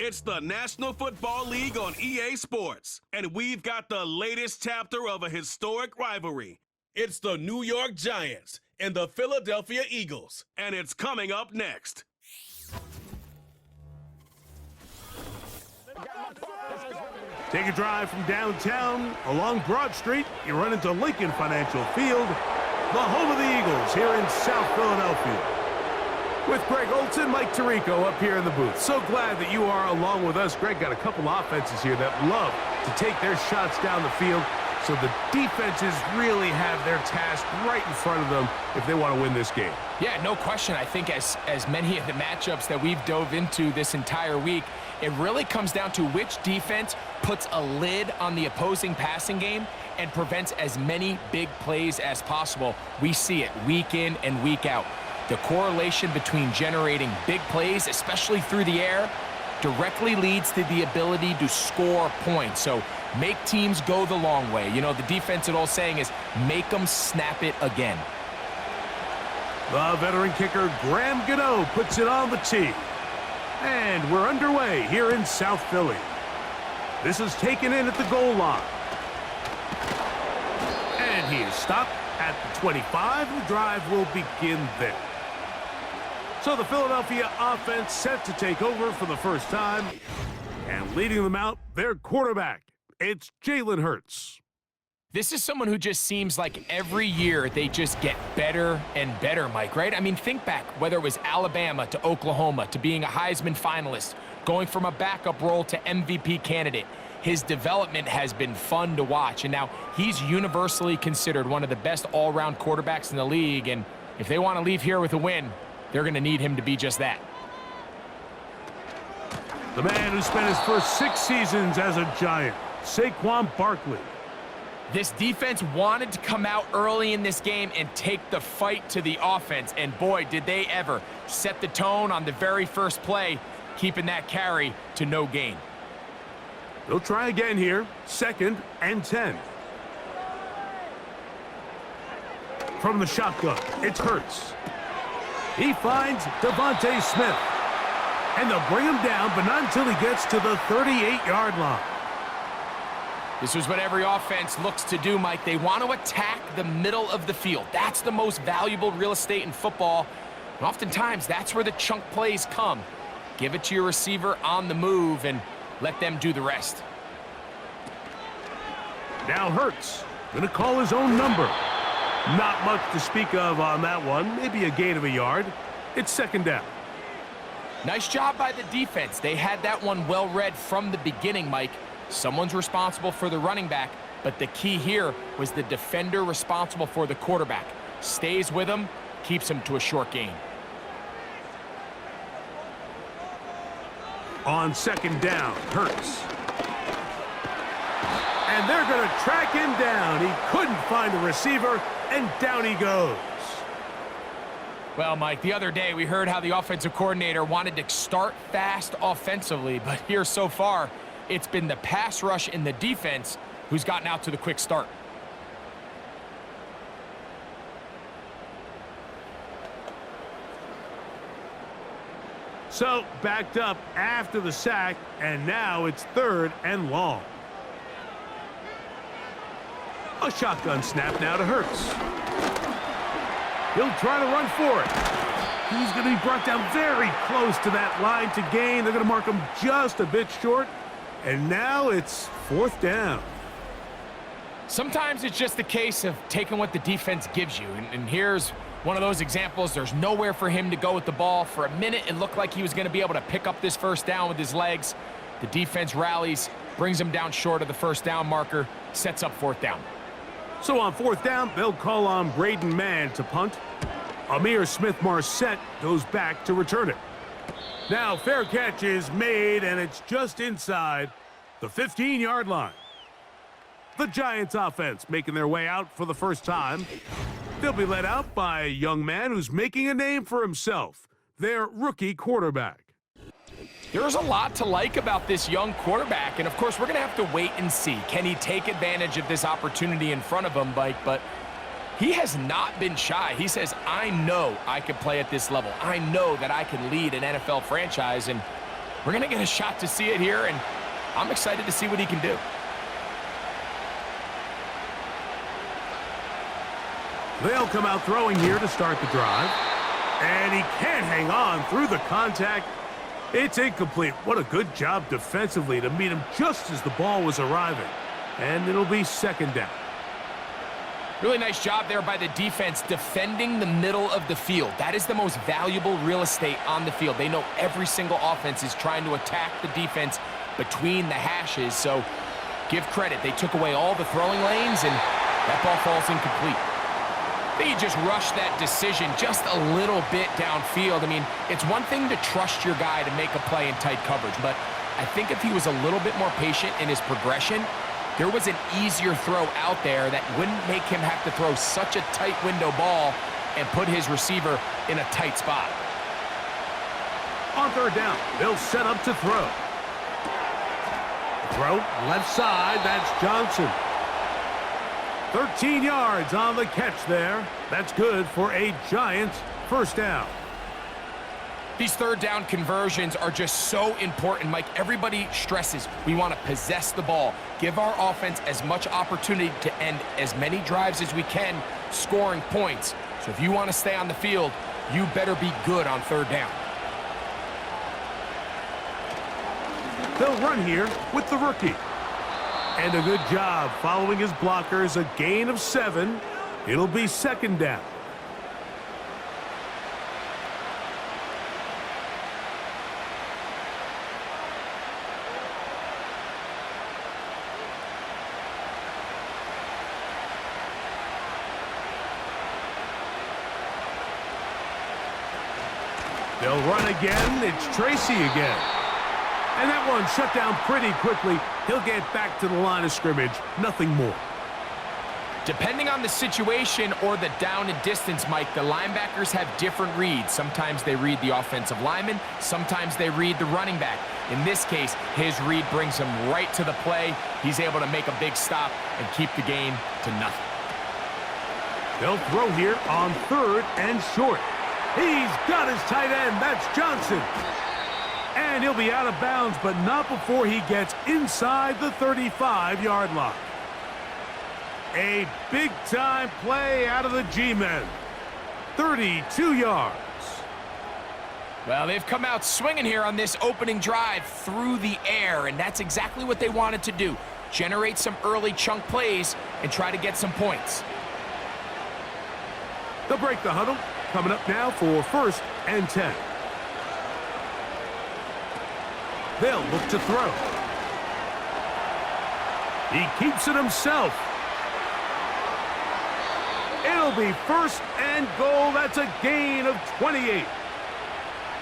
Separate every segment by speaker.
Speaker 1: It's the National Football League on EA Sports, and we've got the latest chapter of a historic rivalry. It's the New York Giants and the Philadelphia Eagles, and it's coming up next.
Speaker 2: Take a drive from downtown along Broad Street. You run into Lincoln Financial Field, the home of the Eagles here in South Philadelphia. With Greg Olson, Mike Tirico up here in the booth. So glad that you are along with us. Greg got a couple offenses here that love to take their shots down the field, so the defenses really have their task right in front of them if they want to win this game.
Speaker 3: Yeah, no question. I think as many of the matchups that we've dove into this entire week, it really comes down to which defense puts a lid on the opposing passing game and prevents as many big plays as possible. We see it week in and week out. The correlation between generating big plays, especially through the air, directly leads to the ability to score points. So make teams go the long way. You know, the defensive old saying is, make them snap it again.
Speaker 2: The veteran kicker, Graham Gano, puts it on the tee. And we're underway here in South Philly. This is taken in at the goal line. And he is stopped at the 25. The drive will begin there. So the Philadelphia offense set to take over for the first time. And leading them out, their quarterback. It's Jalen Hurts.
Speaker 3: This is someone who just seems like every year they just get better and better, Mike, right? I mean, think back, whether it was Alabama to Oklahoma to being a Heisman finalist, going from a backup role to MVP candidate. His development has been fun to watch, and now he's universally considered one of the best all-around quarterbacks in the league, and if they want to leave here with a win, they're going to need him to be just that.
Speaker 2: The man who spent his first 6 seasons as a Giant, Saquon Barkley.
Speaker 3: This defense wanted to come out early in this game and take the fight to the offense, and boy, did they ever set the tone on the very first play, keeping that carry to no gain.
Speaker 2: They'll try again here, 2nd and 10. From the shotgun, it's Hurts. He finds Devontae Smith. And they'll bring him down, but not until he gets to the 38-yard line.
Speaker 3: This is what every offense looks to do, Mike. They want to attack the middle of the field. That's the most valuable real estate in football. And oftentimes, that's where the chunk plays come. Give it to your receiver on the move and let them do the rest.
Speaker 2: Now Hurts going to call his own number. Not much to speak of on that one. Maybe a gain of a yard. It's 2nd down.
Speaker 3: Nice job by the defense. They had that one well read from the beginning, Mike. Someone's responsible for the running back, but the key here was the defender responsible for the quarterback. Stays with him, keeps him to a short gain.
Speaker 2: On 2nd down, Hurts. And they're going to track him down. He couldn't find the receiver, and down he goes.
Speaker 3: Well, Mike, the other day we heard how the offensive coordinator wanted to start fast offensively, but here so far, it's been the pass rush in the defense who's gotten out to the quick start.
Speaker 2: So, backed up after the sack, and now it's 3rd and long. A shotgun snap now to Hurts. He'll try to run for it. He's going to be brought down very close to that line to gain. They're going to mark him just a bit short. And now it's 4th down.
Speaker 3: Sometimes it's just a case of taking what the defense gives you. And here's one of those examples. There's nowhere for him to go with the ball. For a minute, it looked like he was going to be able to pick up this 1st down with his legs. The defense rallies, brings him down short of the 1st down marker, sets up 4th down.
Speaker 2: So on 4th down, they'll call on Braden Mann to punt. Amir Smith-Marset goes back to return it. Now fair catch is made, and it's just inside the 15-yard line. The Giants offense making their way out for the first time. They'll be led out by a young man who's making a name for himself, their rookie quarterback.
Speaker 3: There's a lot to like about this young quarterback, and of course we're going to have to wait and see. Can he take advantage of this opportunity in front of him, Mike? But he has not been shy. He says, I know I can play at this level. I know that I can lead an NFL franchise, and We're going to get a shot to see it here, and I'm excited to see what he can do.
Speaker 2: They'll come out throwing here to start the drive. And he can't hang on through the contact. It's incomplete. What a good job defensively to meet him just as the ball was arriving. And it'll be second down.
Speaker 3: Really nice job there by the defense defending the middle of the field. That is the most valuable real estate on the field. They know every single offense is trying to attack the defense between the hashes. So give credit. They took away all the throwing lanes, and that ball falls incomplete. I think he just rushed that decision just a little bit downfield. I mean, it's one thing to trust your guy to make a play in tight coverage, but I think if he was a little bit more patient in his progression, there was an easier throw out there that wouldn't make him have to throw such a tight window ball and put his receiver in a tight spot.
Speaker 2: On third down, they'll set up to throw. Throw, left side, that's Johnson. 13 yards on the catch there. That's good for a Giants first down.
Speaker 3: These third down conversions are just so important, Mike. Everybody stresses we want to possess the ball, give our offense as much opportunity to end as many drives as we can, scoring points. So if you want to stay on the field, you better be good on third down.
Speaker 2: They'll run here with the rookie. And a good job following his blockers, a gain of 7. It'll be second down. They'll run again. It's Tracy again. And that one shut down pretty quickly. He'll get back to the line of scrimmage. Nothing more.
Speaker 3: Depending on the situation or the down and distance, Mike, the linebackers have different reads. Sometimes they read the offensive lineman. Sometimes they read the running back. In this case, his read brings him right to the play. He's able to make a big stop and keep the game to nothing.
Speaker 2: They'll throw here on third and short. He's got his tight end. That's Johnson. And he'll be out of bounds, but not before he gets inside the 35-yard line. A big-time play out of the G-men. 32 yards.
Speaker 3: Well, they've come out swinging here on this opening drive through the air, and that's exactly what they wanted to do. Generate some early chunk plays and try to get some points.
Speaker 2: They'll break the huddle. Coming up now for first and 10. They'll look to throw. He keeps it himself. It'll be first and goal. That's a gain of 28.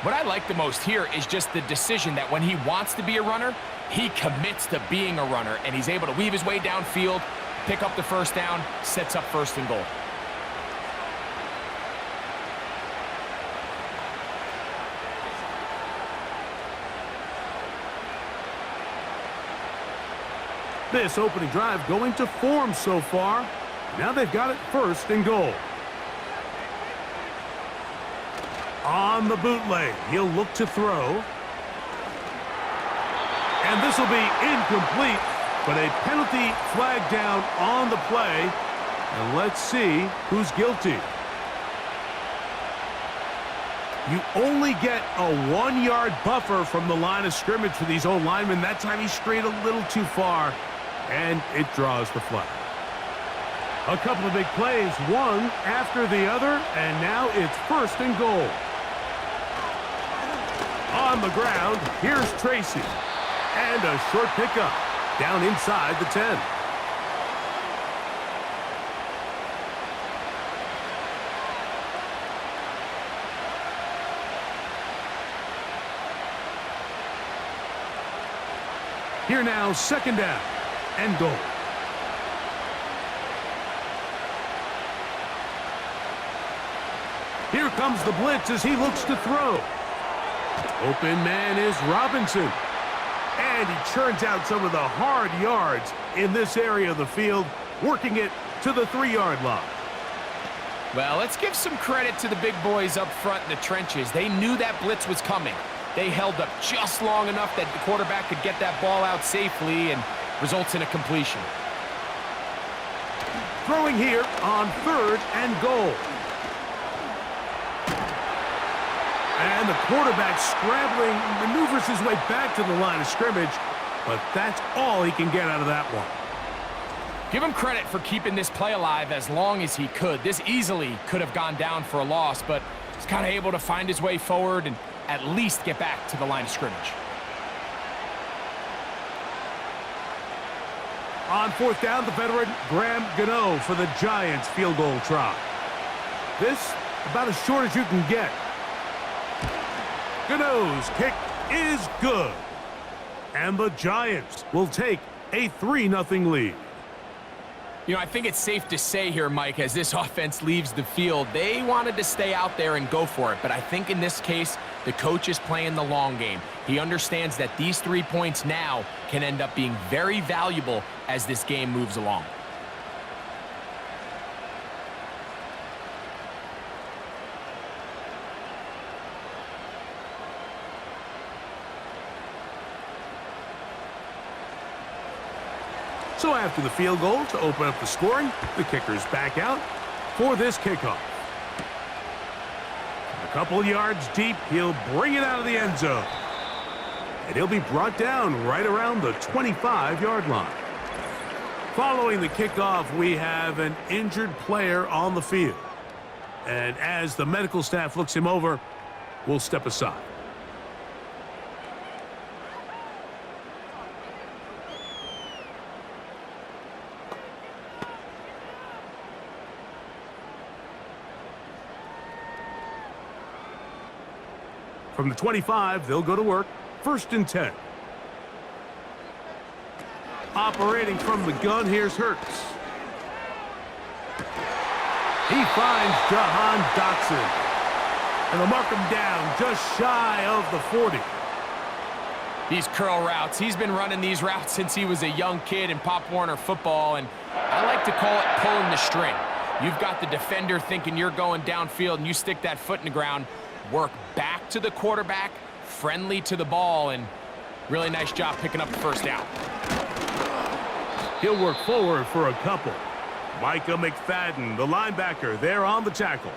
Speaker 3: What I like the most here is just the decision that when he wants to be a runner, he commits to being a runner, and he's able to weave his way downfield, pick up the first down, sets up first and goal.
Speaker 2: This opening drive going to form so far. Now they've got it first and goal. On the bootleg, he'll look to throw. And this will be incomplete, but a penalty flag down on the play. And let's see who's guilty. You only get a 1-yard buffer from the line of scrimmage for these old linemen. That time he strayed a little too far, and it draws the flag. A couple of big plays, one after the other, and now it's first and goal. On the ground, here's Tracy. And a short pickup down inside the 10. Here now, second down and goal. Here comes the blitz as he looks to throw. Open man is Robinson. And he churns out some of the hard yards in this area of the field, working it to the 3-yard line.
Speaker 3: Well, let's give some credit to the big boys up front in the trenches. They knew that blitz was coming. They held up just long enough that the quarterback could get that ball out safely and results in a completion.
Speaker 2: Throwing here on 3rd and goal. And the quarterback scrambling, maneuvers his way back to the line of scrimmage, but that's all he can get out of that one.
Speaker 3: Give him credit for keeping this play alive as long as he could. This easily could have gone down for a loss, but he's kind of able to find his way forward and at least get back to the line of scrimmage.
Speaker 2: On 4th down, the veteran Graham Gano for the Giants field goal try. This about as short as you can get. Gano's kick is good. And the Giants will take a 3-0 lead.
Speaker 3: You know, I think it's safe to say here, Mike, as this offense leaves the field, they wanted to stay out there and go for it. But I think in this case, the coach is playing the long game. He understands that these 3 points now can end up being very valuable as this game moves along.
Speaker 2: So after the field goal to open up the scoring, the kicker's back out for this kickoff. A couple of yards deep, he'll bring it out of the end zone. And he'll be brought down right around the 25-yard line. Following the kickoff, we have an injured player on the field. And as the medical staff looks him over, we'll step aside. From the 25, they'll go to work. 1st and 10. Operating from the gun, here's Hurts. He finds Jahan Dotson. And they'll mark him down just shy of the 40.
Speaker 3: These curl routes, he's been running these routes since he was a young kid in Pop Warner football, and I like to call it pulling the string. You've got the defender thinking you're going downfield, and you stick that foot in the ground, work back to the quarterback, friendly to the ball, and really nice job picking up the 1st down.
Speaker 2: He'll work forward for a couple. Micah McFadden, the linebacker, there on the tackle.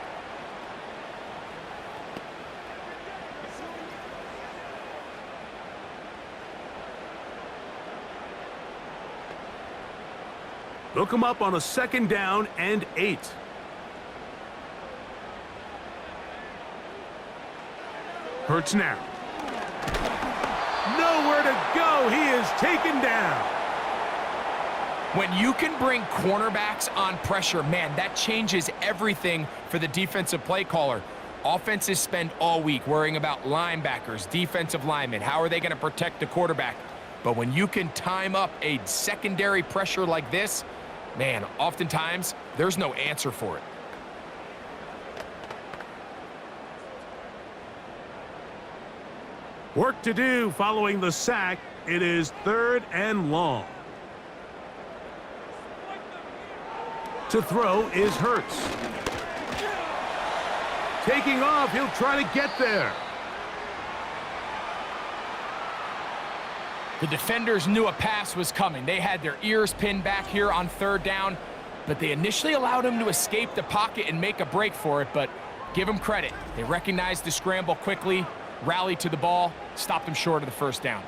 Speaker 2: They'll come up on a 2nd down and 8. Hurts now. Nowhere to go. He is taken down.
Speaker 3: When you can bring cornerbacks on pressure, man, that changes everything for the defensive play caller. Offenses spend all week worrying about linebackers, defensive linemen. How are they going to protect the quarterback? But when you can time up a secondary pressure like this, man, oftentimes there's no answer for it.
Speaker 2: Work to do following the sack. It is 3rd and long. To throw is Hurts. Taking off, he'll try to get there.
Speaker 3: The defenders knew a pass was coming. They had their ears pinned back here on 3rd down, but they initially allowed him to escape the pocket and make a break for it, but give him credit. They recognized the scramble quickly, rallied to the ball, stopped him short of the 1st down.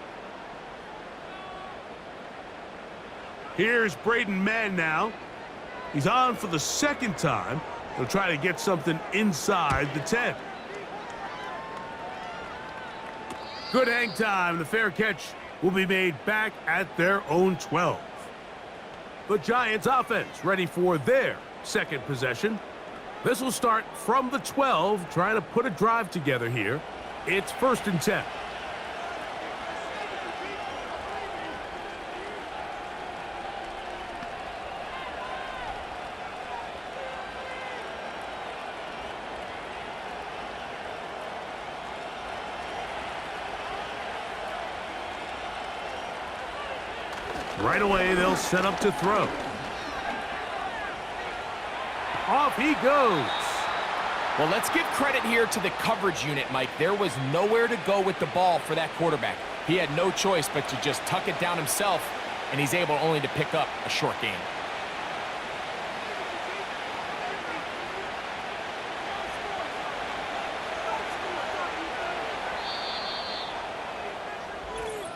Speaker 2: Here's Braden Mann now. He's on for the 2nd time. He'll try to get something inside the 10. Good hang time. The fair catch will be made back at their own 12. The Giants offense ready for their 2nd possession. This will start from the 12, trying to put a drive together here. It's 1st and 10. Right away, they'll set up to throw. Off he goes.
Speaker 3: Well, let's give credit here to the coverage unit, Mike. There was nowhere to go with the ball for that quarterback. He had no choice but to just tuck it down himself, and he's able only to pick up a short gain.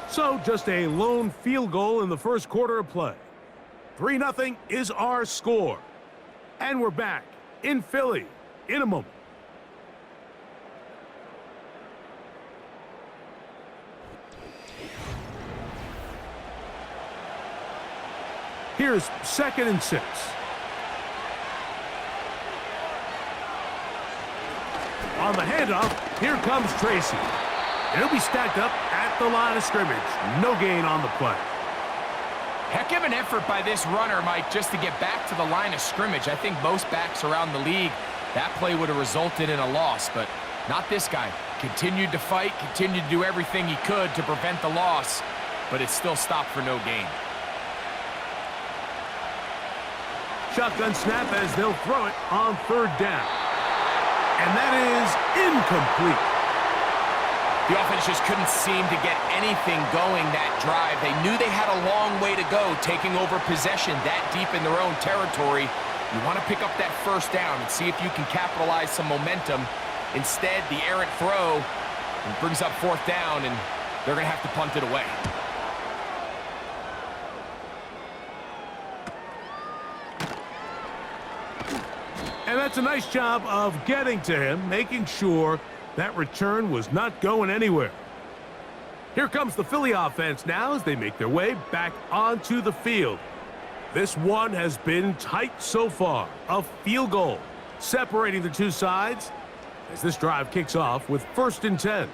Speaker 2: So just a lone field goal in the first quarter of play. 3-0 is our score. And we're back in Philly in a moment. Here's 2nd and 6. On the handoff, here comes Tracy. And he'll be stacked up at the line of scrimmage. No gain on the play.
Speaker 3: Heck of an effort by this runner, Mike, just to get back to the line of scrimmage. I think most backs around the league, that play would have resulted in a loss, but not this guy. Continued to fight, continued to do everything he could to prevent the loss, but it still stopped for no gain.
Speaker 2: Shotgun snap as they'll throw it on 3rd down. And that is incomplete.
Speaker 3: The offense just couldn't seem to get anything going that drive. They knew they had a long way to go, taking over possession that deep in their own territory. You want to pick up that 1st down and see if you can capitalize some momentum. Instead, the errant throw brings up 4th down, and they're going to have to punt it away.
Speaker 2: And that's a nice job of getting to him, making sure that return was not going anywhere. Here comes the Philly offense now as they make their way back onto the field. This one has been tight so far. A field goal separating the two sides as this drive kicks off with 1st and 10.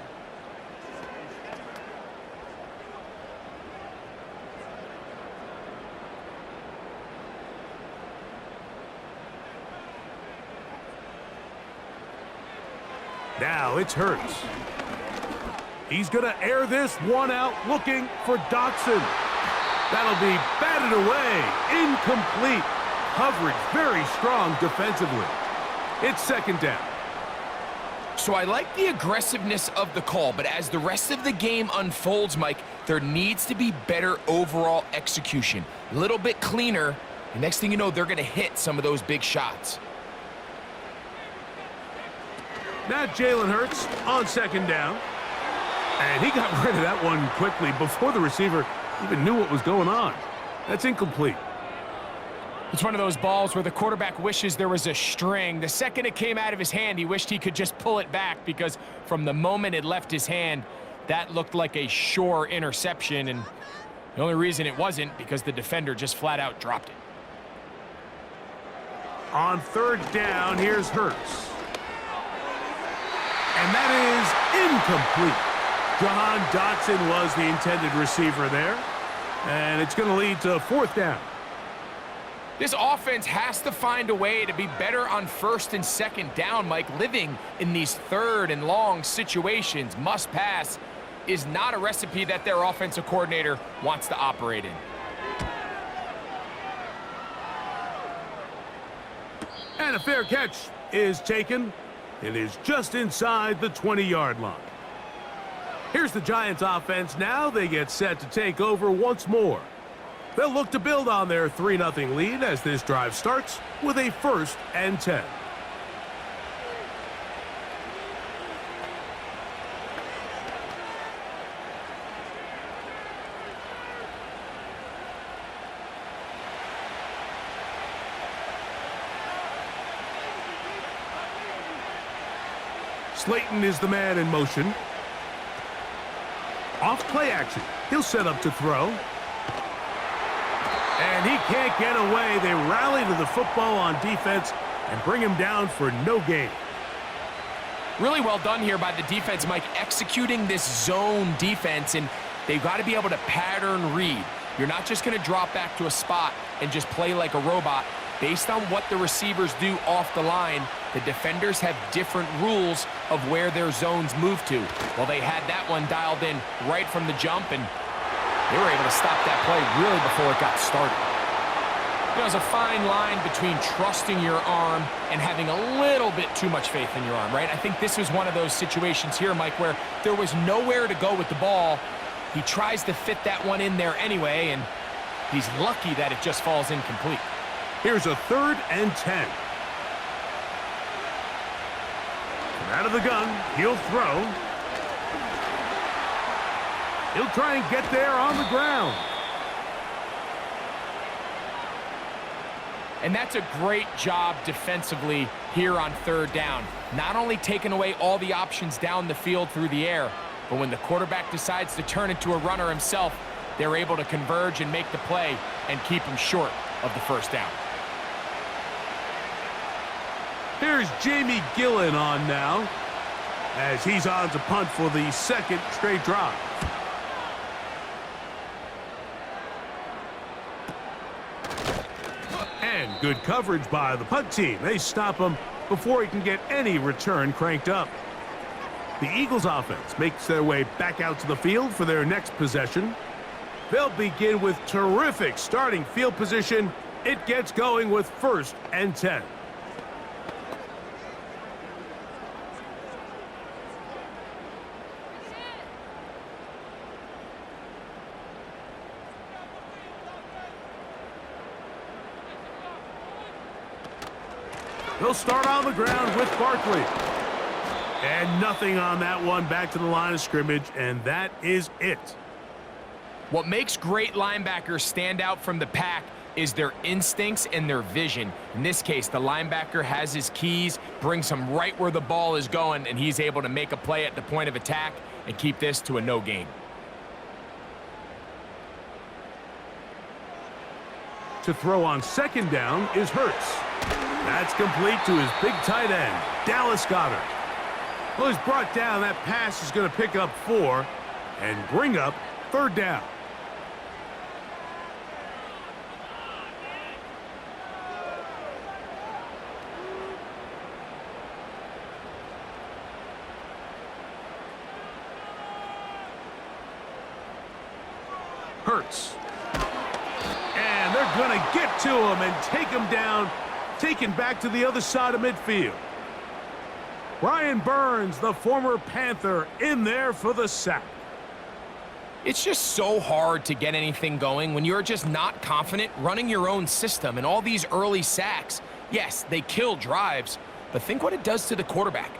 Speaker 2: Now it's Hurts. He's going to air this one out, looking for Dotson. That'll be batted away. Incomplete. Coverage very strong defensively. It's 2nd down.
Speaker 3: So I like the aggressiveness of the call, but as the rest of the game unfolds, Mike, there needs to be better overall execution. A little bit cleaner. The next thing you know, they're going to hit some of those big shots.
Speaker 2: Now Jalen Hurts on 2nd down. And he got rid of that one quickly before the receiver even knew what was going on. That's incomplete.
Speaker 3: It's one of those balls where the quarterback wishes there was a string. The second it came out of his hand, he wished he could just pull it back, because from the moment it left his hand, that looked like a sure interception. And the only reason it wasn't because the defender just flat out dropped it.
Speaker 2: On 3rd down, here's Hurts. And that is incomplete. Jahan Dotson was the intended receiver there. And it's going to lead to 4th down.
Speaker 3: This offense has to find a way to be better on 1st and 2nd down, Mike. Living in these 3rd and long situations, must pass, is not a recipe that their offensive coordinator wants to operate in.
Speaker 2: And a fair catch is taken. It is just inside the 20-yard line. Here's the Giants offense now. They get set to take over once more. They'll look to build on their 3-0 lead as this drive starts with a 1st and 10. Slayton is the man in motion. Off play action. He'll set up to throw. And he can't get away. They rally to the football on defense and bring him down for no gain.
Speaker 3: Really well done here by the defense, Mike, executing this zone defense, and they've got to be able to pattern read. You're not just going to drop back to a spot and just play like a robot. Based on what the receivers do off the line, the defenders have different rules of where their zones move to. Well, they had that one dialed in right from the jump, and they were able to stop that play really before it got started. You know, there's a fine line between trusting your arm and having a little bit too much faith in your arm, right? I think this was one of those situations here, Mike, where there was nowhere to go with the ball. He tries to fit that one in there anyway, and he's lucky that it just falls incomplete.
Speaker 2: Here's a 3rd and 10. Out of the gun, he'll throw. He'll try and get there on the ground.
Speaker 3: And that's a great job defensively here on 3rd down. Not only taking away all the options down the field through the air, but when the quarterback decides to turn into a runner himself, they're able to converge and make the play and keep him short of the 1st down.
Speaker 2: Here's Jamie Gillen on now, as he's on to punt for the 2nd straight drive. And good coverage by the punt team. They stop him before he can get any return cranked up. The Eagles offense makes their way back out to the field for their next possession. They'll begin with terrific starting field position. It gets going with 1st and 10. He'll start on the ground with Barkley. And nothing on that one, back to the line of scrimmage, and that is it.
Speaker 3: What makes great linebackers stand out from the pack is their instincts and their vision. In this case, the linebacker has his keys, brings him right where the ball is going, and he's able to make a play at the point of attack and keep this to a no gain.
Speaker 2: To throw on 2nd down is Hurts. That's complete to his big tight end, Dallas Goedert. Well, he's brought down. That pass is going to pick up 4 and bring up 3rd down. Hurts. And they're going to get to him and take him down, taken back to the other side of midfield. Brian Burns, the former Panther, in there for the sack.
Speaker 3: It's just so hard to get anything going when you're just not confident running your own system. And all these early sacks, yes, they kill drives, but think what it does to the quarterback.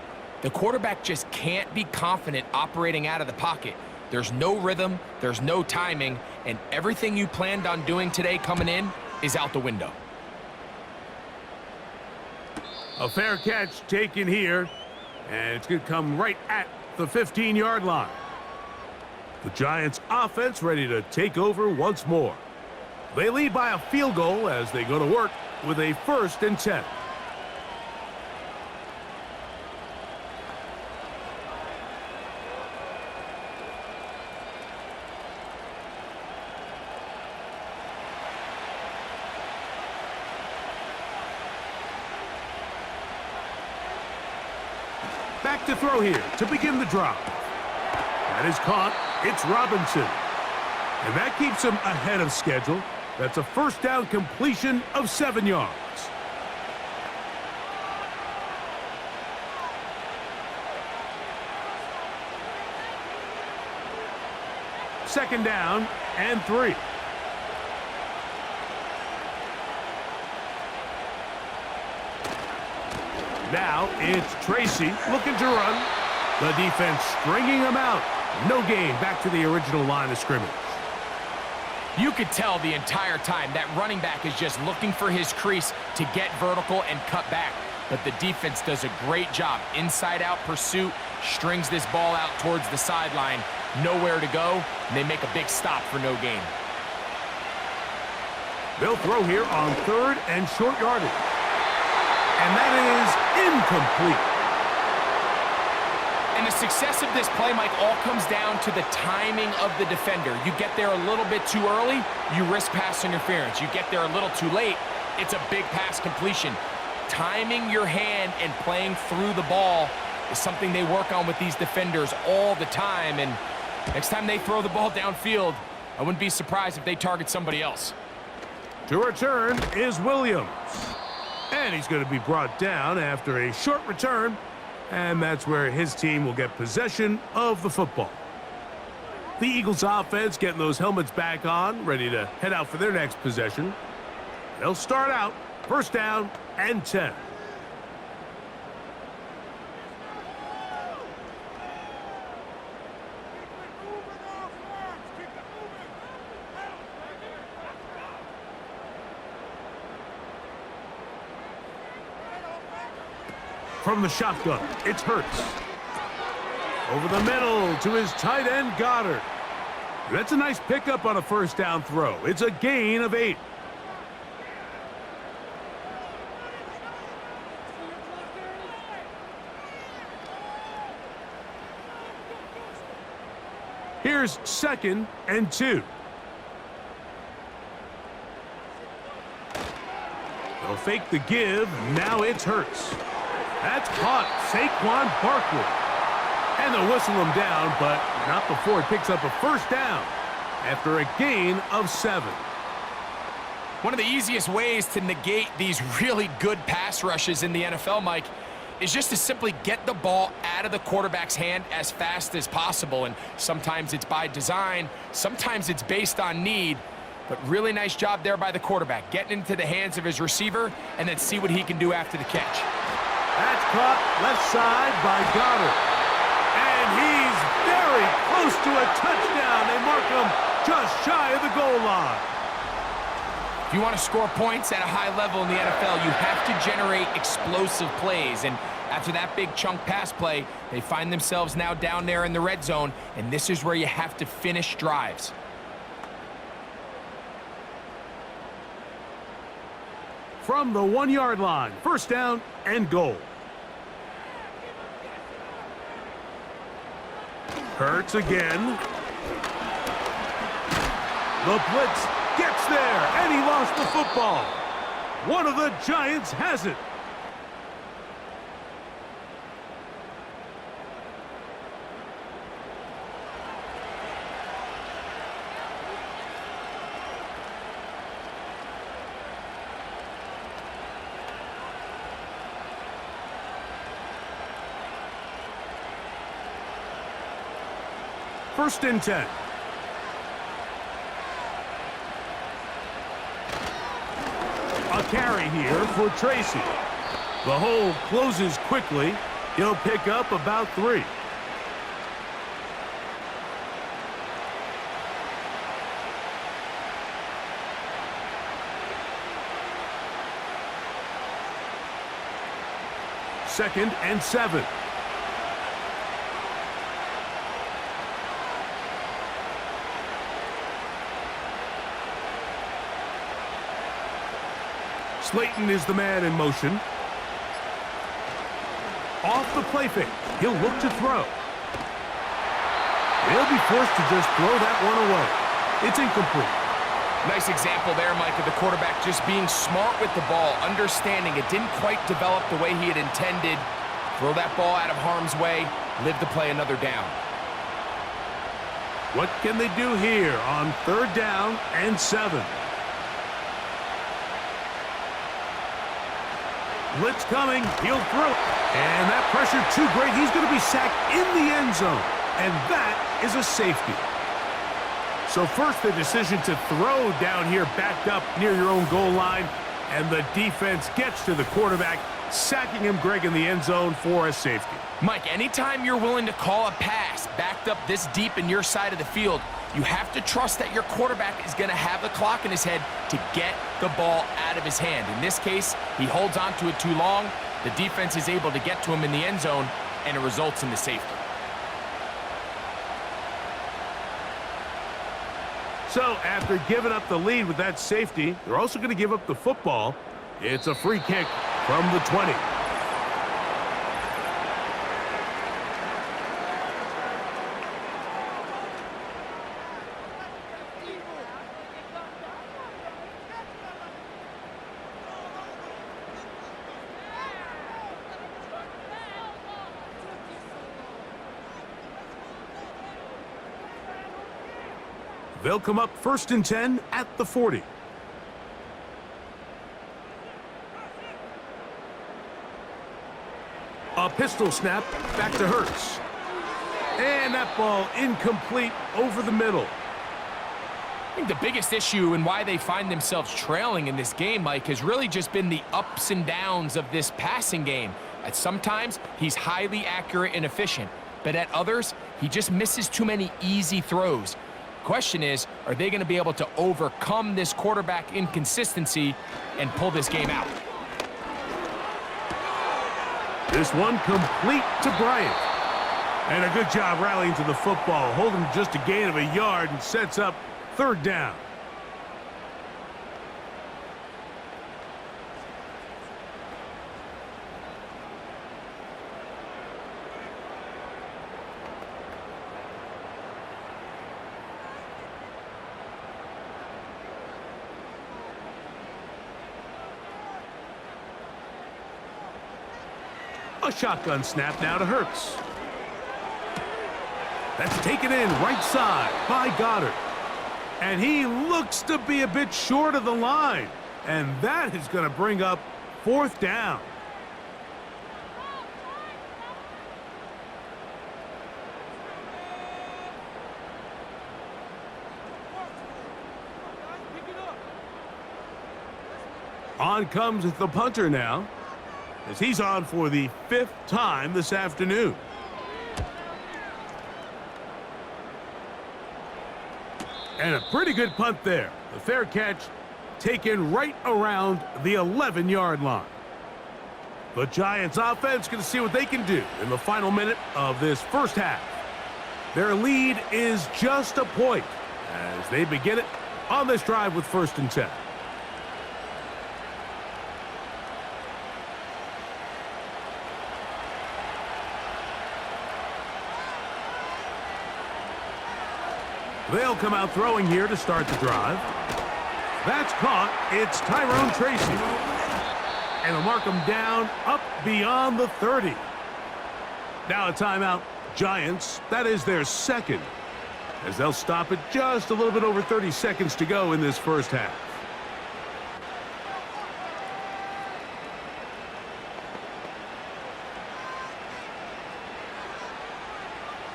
Speaker 3: The quarterback just can't be confident operating out of the pocket. There's no rhythm, there's no timing, and everything you planned on doing today coming in is out the window.
Speaker 2: A fair catch taken here, and it's going to come right at the 15-yard line. The Giants' offense ready to take over once more. They lead by a field goal as they go to work with a 1st and 10. Back to throw here to begin the drive. That is caught. It's Robinson. And that keeps him ahead of schedule. That's a 1st down completion of 7 yards. Second down and 3. Now it's Tracy looking to run. The defense stringing him out. No gain, back to the original line of scrimmage.
Speaker 3: You could tell the entire time that running back is just looking for his crease to get vertical and cut back. But the defense does a great job. Inside-out pursuit, strings this ball out towards the sideline. Nowhere to go, and they make a big stop for no gain.
Speaker 2: They'll throw here on 3rd and short yardage. And that is incomplete.
Speaker 3: And the success of this play, Mike, all comes down to the timing of the defender. You get there a little bit too early, you risk pass interference. You get there a little too late, it's a big pass completion. Timing your hand and playing through the ball is something they work on with these defenders all the time. And next time they throw the ball downfield, I wouldn't be surprised if they target somebody else.
Speaker 2: To return is Williams. And he's going to be brought down after a short return. And that's where his team will get possession of the football. The Eagles offense getting those helmets back on, ready to head out for their next possession. They'll start out first down and 10. From the shotgun, it's Hurts. Over the middle to his tight end, Goddard. That's a nice pickup on a first down throw. It's a gain of 8. Here's 2nd and 2. They'll fake the give. Now it's Hurts. That's caught. Saquon Barkley. And they'll whistle him down, but not before he picks up a first down after a gain of 7.
Speaker 3: One of the easiest ways to negate these really good pass rushes in the NFL, Mike, is just to simply get the ball out of the quarterback's hand as fast as possible. And sometimes it's by design, sometimes it's based on need. But really nice job there by the quarterback, getting into the hands of his receiver and then see what he can do after the catch.
Speaker 2: That's caught left side by Goddard. And he's very close to a touchdown. They mark him just shy of the goal line.
Speaker 3: If you want to score points at a high level in the NFL, you have to generate explosive plays. And after that big chunk pass play, they find themselves now down there in the red zone. And this is where you have to finish drives.
Speaker 2: From the 1-yard line, first down and goal. Hurts again. The blitz gets there, and he lost the football. One of the Giants has it. First and 10. A carry here for Tracy. The hole closes quickly. He'll pick up about 3. Second and 7. Slayton is the man in motion. Off the play fake. He'll look to throw. They'll be forced to just throw that one away. It's incomplete.
Speaker 3: Nice example there, Mike, of the quarterback just being smart with the ball, understanding it didn't quite develop the way he had intended. Throw that ball out of harm's way, live to play another down.
Speaker 2: What can they do here on third down and 7? Blitz coming, he'll throw. And that pressure too great. He's going to be sacked in the end zone. And that is a safety. So first the decision to throw down here backed up near your own goal line. And the defense gets to the quarterback, sacking him, Greg, in the end zone for a safety.
Speaker 3: Mike, anytime you're willing to call a pass backed up this deep in your side of the field, you have to trust that your quarterback is going to have the clock in his head to get the ball out of his hand. In this case, he holds on to it too long. The defense is able to get to him in the end zone, and it results in the safety.
Speaker 2: So after giving up the lead with that safety, they're also going to give up the football. It's a free kick from the 20. They'll come up first and 10 at the 40. A pistol snap back to Hurts. And that ball incomplete over the middle.
Speaker 3: I think the biggest issue and why they find themselves trailing in this game, Mike, has really just been the ups and downs of this passing game. At sometimes, he's highly accurate and efficient, but at others, he just misses too many easy throws. Question is, are they going to be able to overcome this quarterback inconsistency and pull this game out?
Speaker 2: This one complete to Bryant. And a good job rallying to the football, holding just a gain of a yard and sets up 3rd down. A shotgun snap now to Hurts. That's taken in right side by Goddard. And he looks to be a bit short of the line. And that is going to bring up 4th down. On comes the punter now, as he's on for the 5th time this afternoon. And a pretty good punt there. The fair catch taken right around the 11-yard line. The Giants offense going to see what they can do in the final minute of this first half. Their lead is just a point as they begin it on this drive with 1st and 10. They'll come out throwing here to start the drive. That's caught. It's Tyrone Tracy. And they'll mark him down up beyond the 30. Now a timeout. Giants, that is their 2nd, as they'll stop it just a little bit over 30 seconds to go in this first half.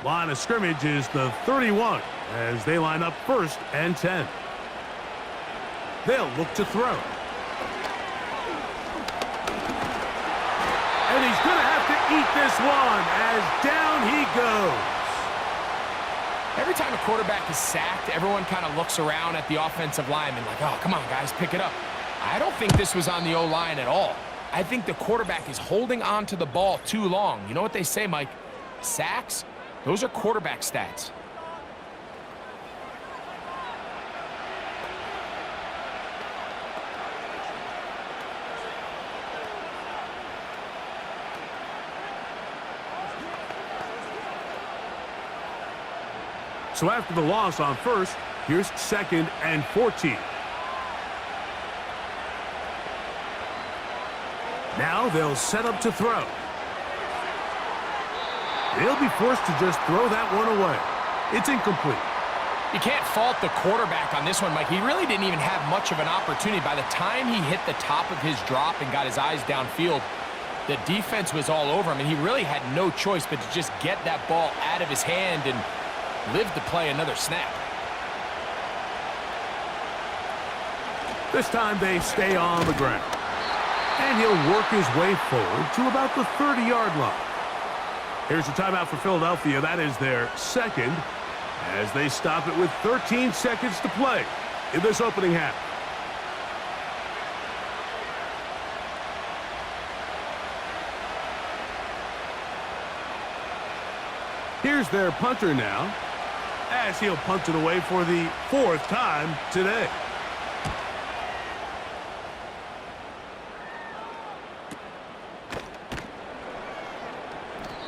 Speaker 2: Line of scrimmage is the 31 as they line up 1st and 10. They'll look to throw. And he's going to have to eat this one as down he goes.
Speaker 3: Every time a quarterback is sacked, everyone kind of looks around at the offensive lineman like, oh, come on, guys, pick it up. I don't think this was on the O-line at all. I think the quarterback is holding on to the ball too long. You know what they say, Mike? Sacks? Those are quarterback stats.
Speaker 2: So after the loss on 1st, here's 2nd and 14. Now they'll set up to throw. They'll be forced to just throw that one away. It's incomplete.
Speaker 3: You can't fault the quarterback on this one, Mike. He really didn't even have much of an opportunity. By the time he hit the top of his drop and got his eyes downfield, the defense was all over him, and he really had no choice but to just get that ball out of his hand and live to play another snap.
Speaker 2: This time they stay on the ground. And he'll work his way forward to about the 30-yard line. Here's a timeout for Philadelphia. That is their 2nd, as they stop it with 13 seconds to play in this opening half. Here's their punter now, as he'll punt it away for the 4th time today.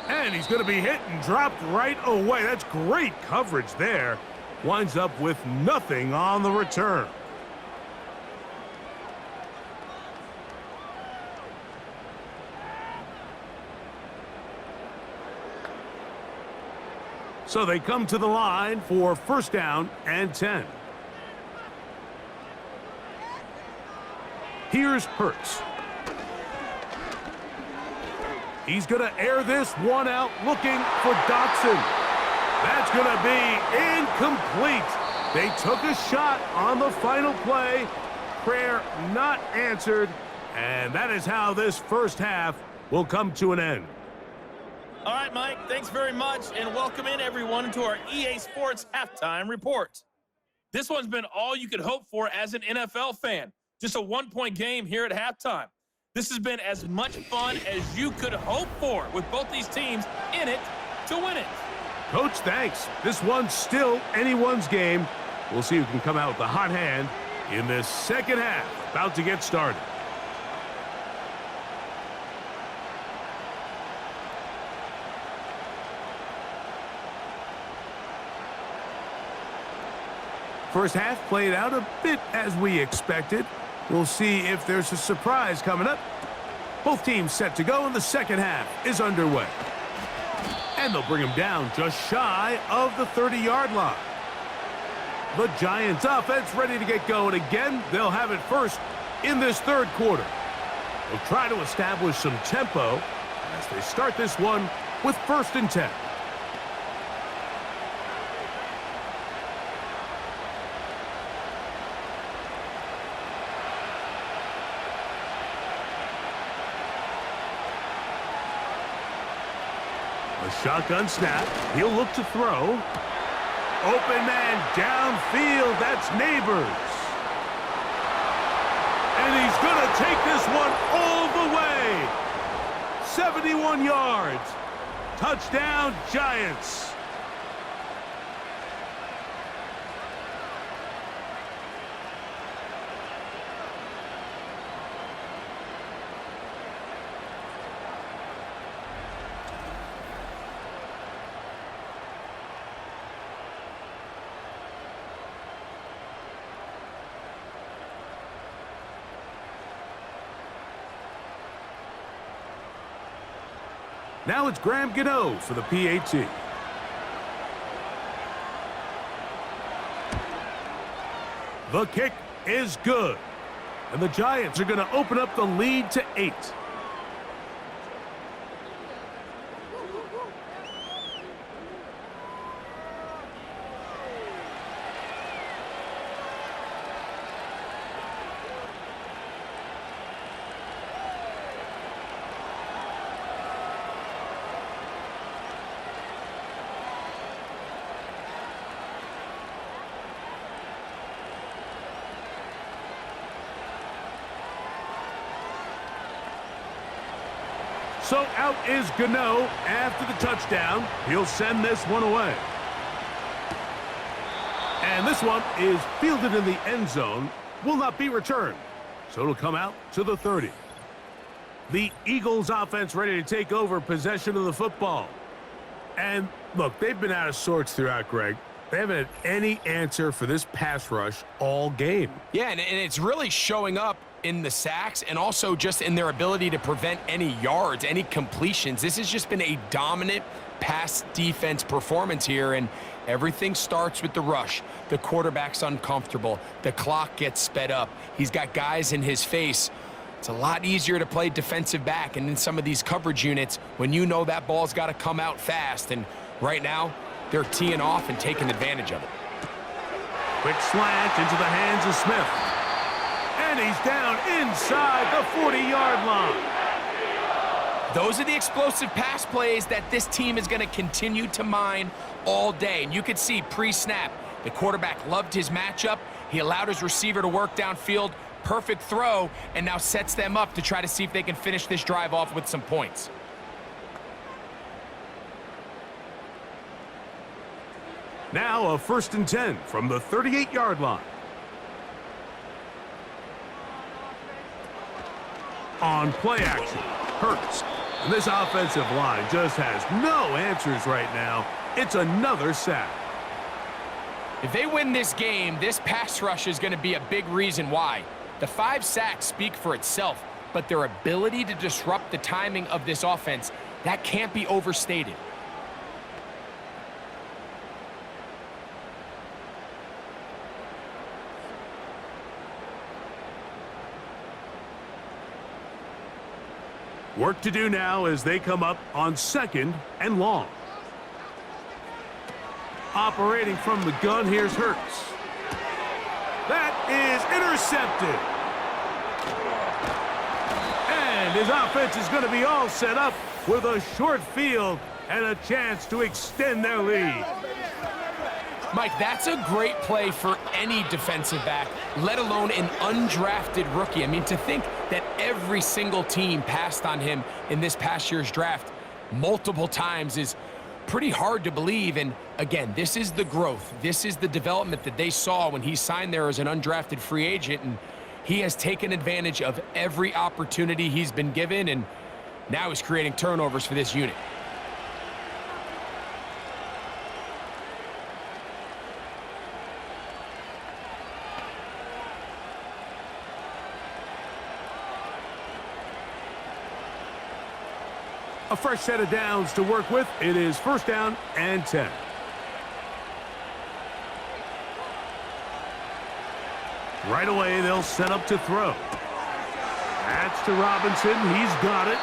Speaker 2: And he's going to be hit and dropped right away. That's great coverage there. Winds up with nothing on the return. So they come to the line for 1st down and 10. Here's Hurts. He's going to air this one out looking for Dotson. That's going to be incomplete. They took a shot on the final play. Prayer not answered. And that is how this first half will come to an end.
Speaker 4: All right, Mike, thanks very much, and welcome in everyone to our EA Sports Halftime Report. This one's been all you could hope for as an NFL fan. Just a one-point game here at halftime. This has been as much fun as you could hope for with both these teams in it to win it.
Speaker 2: Coach, thanks. This one's still anyone's game. We'll see who can come out with the hot hand in this second half. About to get started. First half played out a bit as we expected. We'll see if there's a surprise coming up. Both teams set to go, and the second half is underway. And they'll bring him down just shy of the 30-yard line. The Giants offense ready to get going again. They'll have it first in this third quarter. They'll try to establish some tempo as they start this one with 1st and 10. Shotgun snap. He'll look to throw. Open man downfield. That's Neighbors. And he's going to take this one all the way. 71 yards. Touchdown, Giants. Now it's Graham Gano for the PAT. The kick is good. And the Giants are going to open up the lead to 8. So out is Gano after the touchdown. He'll send this one away. And this one is fielded in the end zone. Will not be returned. So it'll come out to the 30. The Eagles offense ready to take over possession of the football. And look, they've been out of sorts throughout, Greg. They haven't had any answer for this pass rush all game.
Speaker 3: Yeah, and it's really showing up in the sacks and also just in their ability to prevent any yards, any completions. This has just been a dominant pass defense performance here, and everything starts with the rush. The quarterback's uncomfortable. The clock gets sped up. He's got guys in his face. It's a lot easier to play defensive back, and in some of these coverage units, when you know that ball's got to come out fast, and right now, they're teeing off and taking advantage of it.
Speaker 2: Quick slant into the hands of Smith. And he's down inside the 40-yard line.
Speaker 3: Those are the explosive pass plays that this team is going to continue to mine all day. And you could see pre-snap, the quarterback loved his matchup. He allowed his receiver to work downfield. Perfect throw, and now sets them up to try to see if they can finish this drive off with some points.
Speaker 2: Now a 1st and 10 from the 38-yard line. On play action, Hurts. And this offensive line just has no answers right now. It's another sack.
Speaker 3: If they win this game, this pass rush is going to be a big reason why. The 5 sacks speak for itself, but their ability to disrupt the timing of this offense, that can't be overstated.
Speaker 2: Work to do now as they come up on 2nd and long. Operating from the gun, here's Hurts. That is intercepted. And his offense is going to be all set up with a short field and a chance to extend their lead.
Speaker 3: Mike, that's a great play for any defensive back, let alone an undrafted rookie. I mean, to think that every single team passed on him in this past year's draft multiple times is pretty hard to believe. And again, this is the growth. This is the development that they saw when he signed there as an undrafted free agent. And he has taken advantage of every opportunity he's been given, and now he's creating turnovers for this unit.
Speaker 2: A fresh set of downs to work with. It is 1st down and 10. Right away, they'll set up to throw. That's to Robinson. He's got it.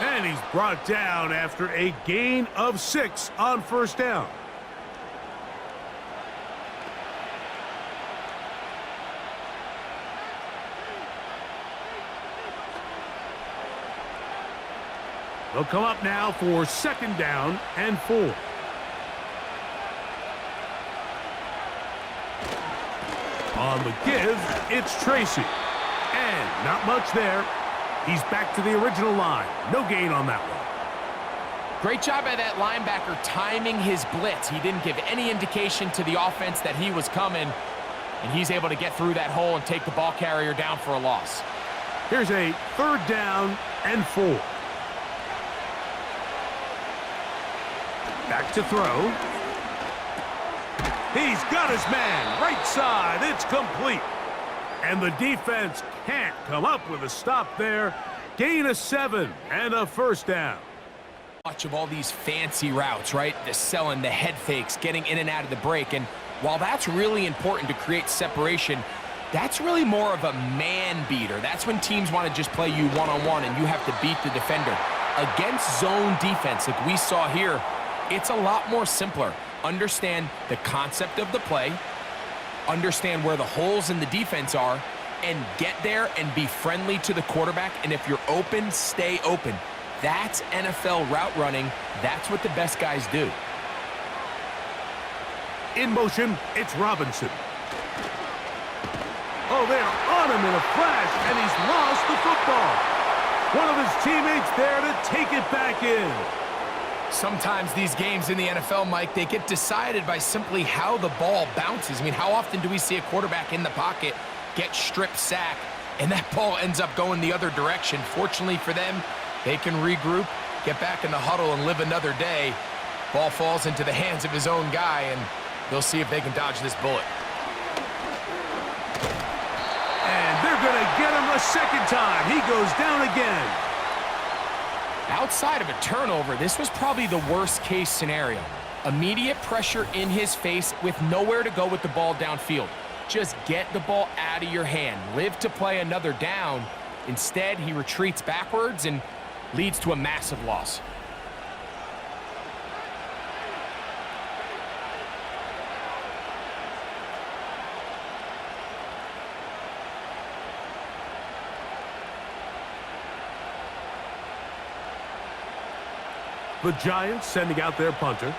Speaker 2: And he's brought down after a gain of 6 on 1st down. They'll come up now for 2nd down and 4. On the give, it's Tracy. And not much there. He's back to the original line. No gain on that one.
Speaker 3: Great job by that linebacker timing his blitz. He didn't give any indication to the offense that he was coming, and he's able to get through that hole and take the ball carrier down for a loss.
Speaker 2: Here's a 3rd down and 4. Back to throw. He's got his man. Right side. It's complete. And the defense can't come up with a stop there. Gain of 7 and a 1st down.
Speaker 3: Much of all these fancy routes, right? The selling, the head fakes, getting in and out of the break. And while that's really important to create separation, that's really more of a man beater. That's when teams want to just play you one-on-one and you have to beat the defender. Against zone defense, like we saw here, it's a lot more simpler. Understand the concept of the play, understand where the holes in the defense are, and get there and be friendly to the quarterback. And if you're open, stay open. That's NFL route running. That's what the best guys do.
Speaker 2: In motion, it's Robinson. Oh, they're on him in a flash, and he's lost the football. One of his teammates there to take it back in.
Speaker 3: Sometimes these games in the NFL, Mike, they get decided by simply how the ball bounces. I mean, how often do we see a quarterback in the pocket get strip sack, and that ball ends up going the other direction? Fortunately for them, they can regroup, get back in the huddle, and live another day. Ball falls into the hands of his own guy, and they'll see if they can dodge this bullet.
Speaker 2: And they're going to get him a 2nd time. He goes down again.
Speaker 3: Outside of a turnover, this was probably the worst-case scenario. Immediate pressure in his face with nowhere to go with the ball downfield. Just get the ball out of your hand. Live to play another down. Instead, he retreats backwards and leads to a massive loss.
Speaker 2: The Giants sending out their punter.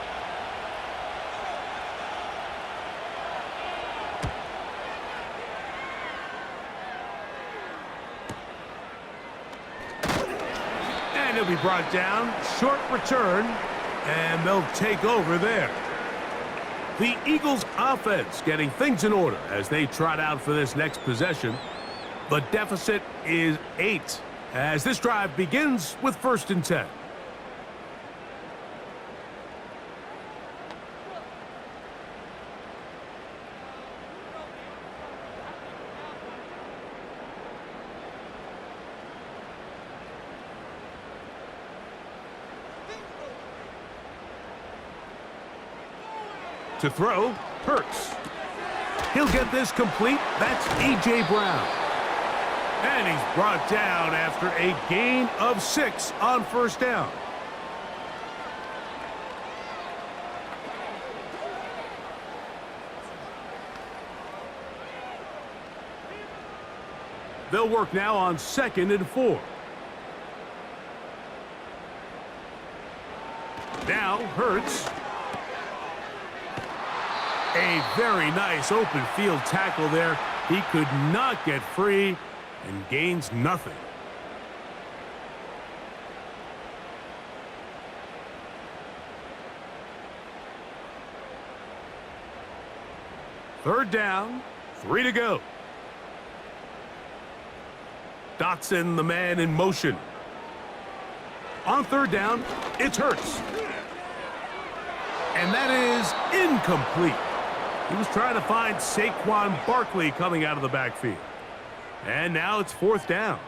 Speaker 2: And he'll be brought down. Short return. And they'll take over there. The Eagles offense getting things in order as they trot out for this next possession. The deficit is 8 as this drive begins with 1st and 10. To throw, Hurts. He'll get this complete. That's A.J. Brown. And he's brought down after a gain of 6 on first down. They'll work now on 2nd and 4. Now, Hurts. A very nice open field tackle there. He could not get free and gains nothing. Third down, 3 to go. Dotson, the man in motion. On third down, it's Hurts. And that is incomplete. He was trying to find Saquon Barkley coming out of the backfield. And now it's 4th down.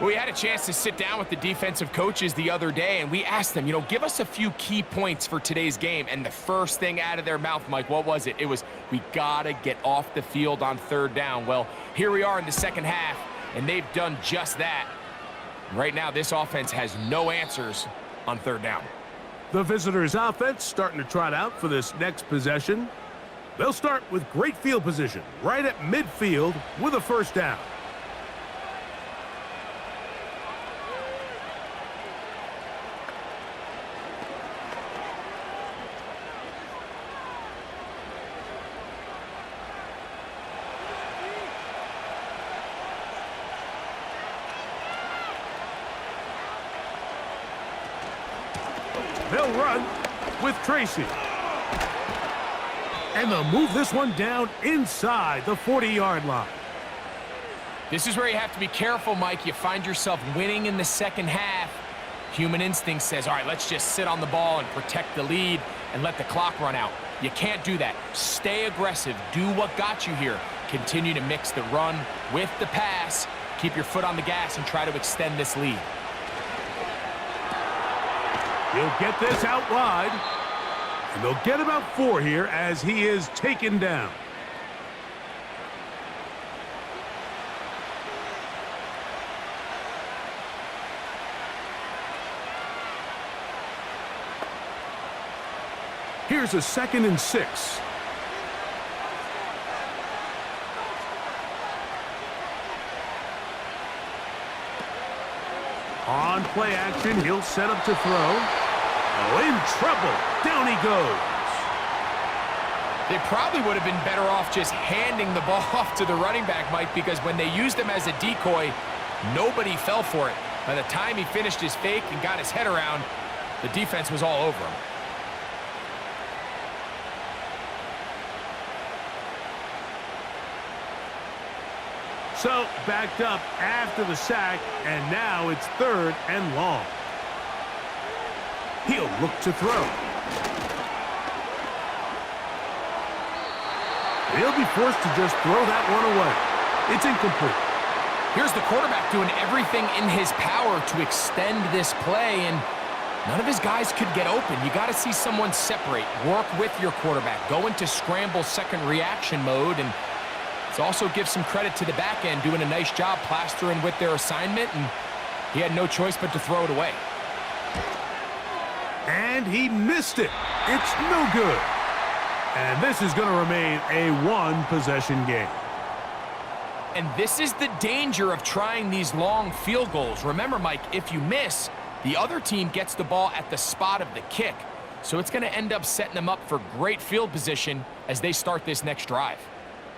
Speaker 3: Well, we had a chance to sit down with the defensive coaches the other day, and we asked them, give us a few key points for today's game. And the first thing out of their mouth, Mike, what was it? It was, we got to get off the field on third down. Well, here we are in the second half, and they've done just that. Right now, this offense has no answers on third down.
Speaker 2: The visitors' offense starting to trot out for this next possession. They'll start with great field position right at midfield with a first down. They'll run with Tracy. And they'll move this one down inside the 40-yard line.
Speaker 3: This is where you have to be careful, Mike. You find yourself winning in the second half. Human instinct says, all right, let's just sit on the ball and protect the lead and let the clock run out. You can't do that. Stay aggressive. Do what got you here. Continue to mix the run with the pass. Keep your foot on the gas and try to extend this lead.
Speaker 2: He'll get this out wide. And they'll get about 4 here as he is taken down. Here's a 2nd and 6. On play action, he'll set up to throw. Oh, in trouble. Down he goes.
Speaker 3: They probably would have been better off just handing the ball off to the running back, Mike, because when they used him as a decoy, nobody fell for it. By the time he finished his fake and got his head around, the defense was all over him.
Speaker 2: So, backed up after the sack, and now it's 3rd and long. He'll look to throw. He'll be forced to just throw that one away. It's incomplete.
Speaker 3: Here's the quarterback doing everything in his power to extend this play, and none of his guys could get open. You got to see someone separate, work with your quarterback, go into scramble second reaction mode, and let's also give some credit to the back end doing a nice job plastering with their assignment, and he had no choice but to throw it away.
Speaker 2: And he missed it. It's no good. And this is going to remain a 1-possession game.
Speaker 3: And this is the danger of trying these long field goals. Remember, Mike, if you miss, the other team gets the ball at the spot of the kick. So it's going to end up setting them up for great field position as they start this next drive.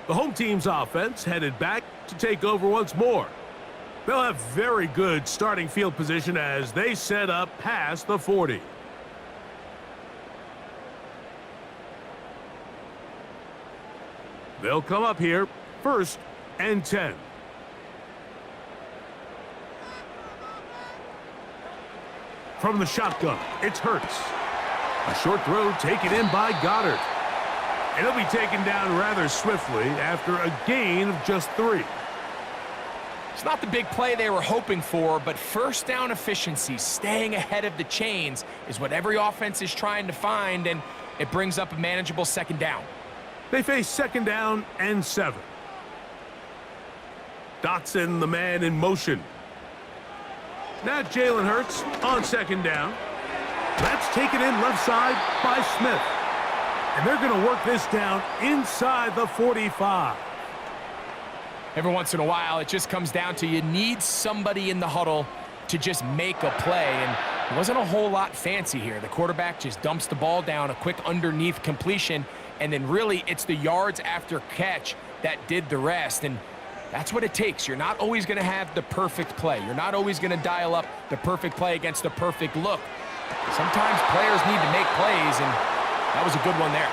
Speaker 2: The home team's offense headed back to take over once more. They'll have very good starting field position as they set up past the 40. They'll come up here, 1st and 10. From the shotgun, it's Hurts. A short throw taken in by Goddard. And he'll be taken down rather swiftly after a gain of just 3.
Speaker 3: It's not the big play they were hoping for, but first down efficiency, staying ahead of the chains, is what every offense is trying to find, and it brings up a manageable 2nd down.
Speaker 2: They face 2nd down and 7. Dotson, the man in motion. Now Jalen Hurts on second down. That's taken in left side by Smith. And they're going to work this down inside the 45.
Speaker 3: Every once in a while, it just comes down to you need somebody in the huddle to just make a play. And it wasn't a whole lot fancy here. The quarterback just dumps the ball down, a quick underneath completion, and then really it's the yards after catch that did the rest. And that's what it takes. You're not always going to have the perfect play. You're not always going to dial up the perfect play against the perfect look. Sometimes players need to make plays, and that was a good one there.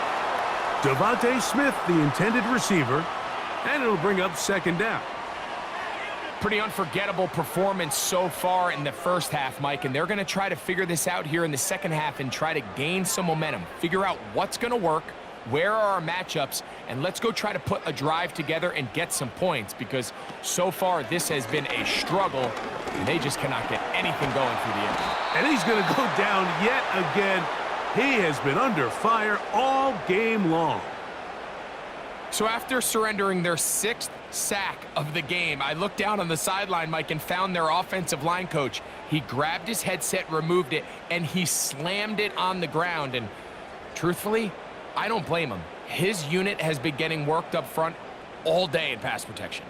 Speaker 2: Devontae Smith, the intended receiver, and it'll bring up second down.
Speaker 3: Pretty unforgettable performance so far in the first half, Mike, and they're going to try to figure this out here in the second half and try to gain some momentum, figure out what's going to work, where are our matchups, and let's go try to put a drive together and get some points, because so far this has been a struggle, and they just cannot get anything going through the end.
Speaker 2: And he's going to go down yet again. He has been under fire all game long.
Speaker 3: So after surrendering their 6th sack of the game, I looked down on the sideline, Mike, and found their offensive line coach. He grabbed his headset, removed it, and he slammed it on the ground. And truthfully, I don't blame him. His unit has been getting worked up front all day in pass protection.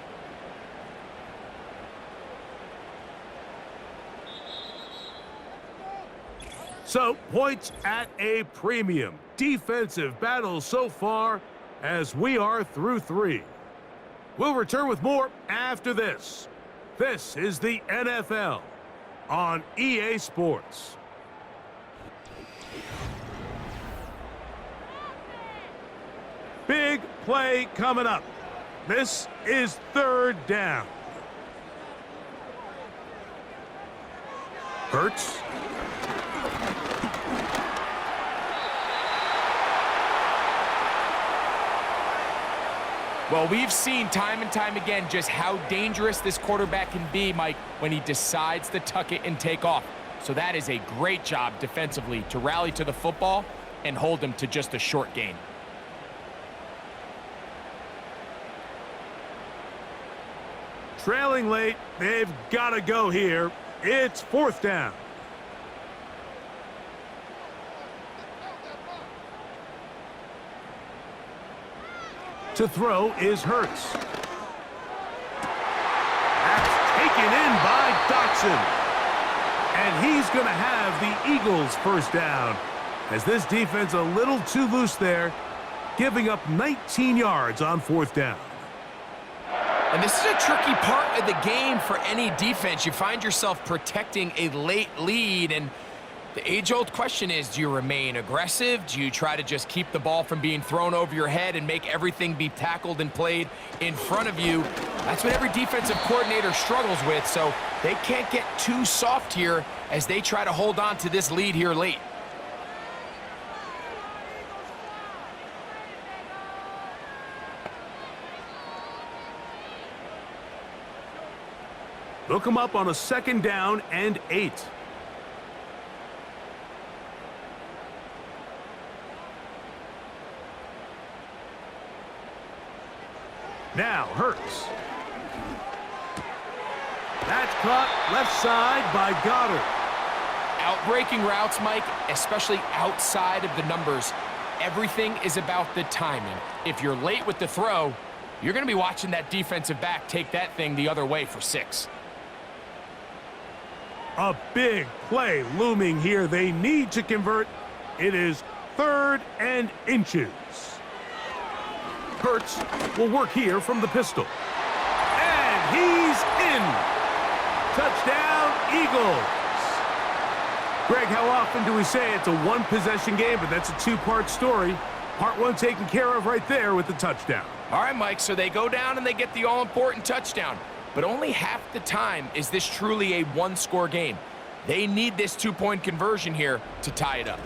Speaker 2: So, points at a premium. Defensive battle so far as we are through 3. We'll return with more after this. This is the NFL on EA Sports. Big play coming up. This is third down. Hurts.
Speaker 3: Well, we've seen time and time again just how dangerous this quarterback can be, Mike, when he decides to tuck it and take off. So that is a great job defensively to rally to the football and hold him to just a short gain.
Speaker 2: Trailing late, they've got to go here. It's fourth down. To throw is Hurts. That's taken in by Dotson. And he's going to have the Eagles first down, as this defense a little too loose there, giving up 19 yards on fourth down.
Speaker 3: And this is a tricky part of the game for any defense. You find yourself protecting a late lead, and the age-old question is, do you remain aggressive? Do you try to just keep the ball from being thrown over your head and make everything be tackled and played in front of you? That's what every defensive coordinator struggles with, so they can't get too soft here as they try to hold on to this lead here late.
Speaker 2: Look him up on a second down and 8. Now Hurts. That's caught left side by Goddard.
Speaker 3: Outbreaking routes, Mike, especially outside of the numbers, everything is about the timing. If you're late with the throw, you're going to be watching that defensive back take that thing the other way for 6.
Speaker 2: A big play looming here. They need to convert. It is 3rd and inches. Hurts will work here from the pistol. And he's in. Touchdown, Eagles. Greg, how often do we say it's a one-possession game, but that's a 2-part story? Part 1 taken care of right there with the touchdown.
Speaker 3: All right, Mike, so they go down and they get the all-important touchdown. But only half the time is this truly a one-score game. They need this 2-point conversion here to tie it up.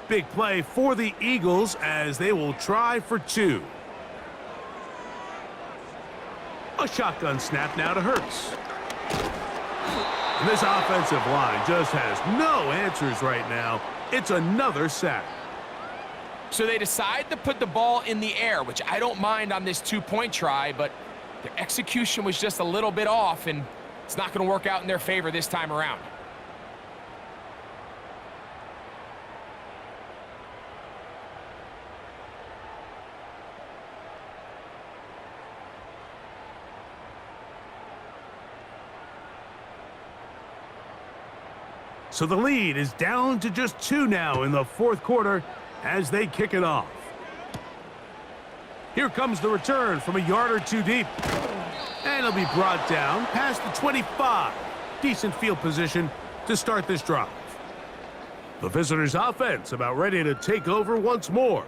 Speaker 2: Big play for the Eagles as they will try for 2. A shotgun snap now to Hurts. And this offensive line just has no answers right now. It's another sack.
Speaker 3: So they decide to put the ball in the air, which I don't mind on this two-point try, but their execution was just a little bit off, and it's not going to work out in their favor this time around.
Speaker 2: So the lead is down to just 2 now in the fourth quarter as they kick it off. Here comes the return from a yard or 2 deep. And it'll be brought down past the 25. Decent field position to start this drive. The visitors' offense about ready to take over once more.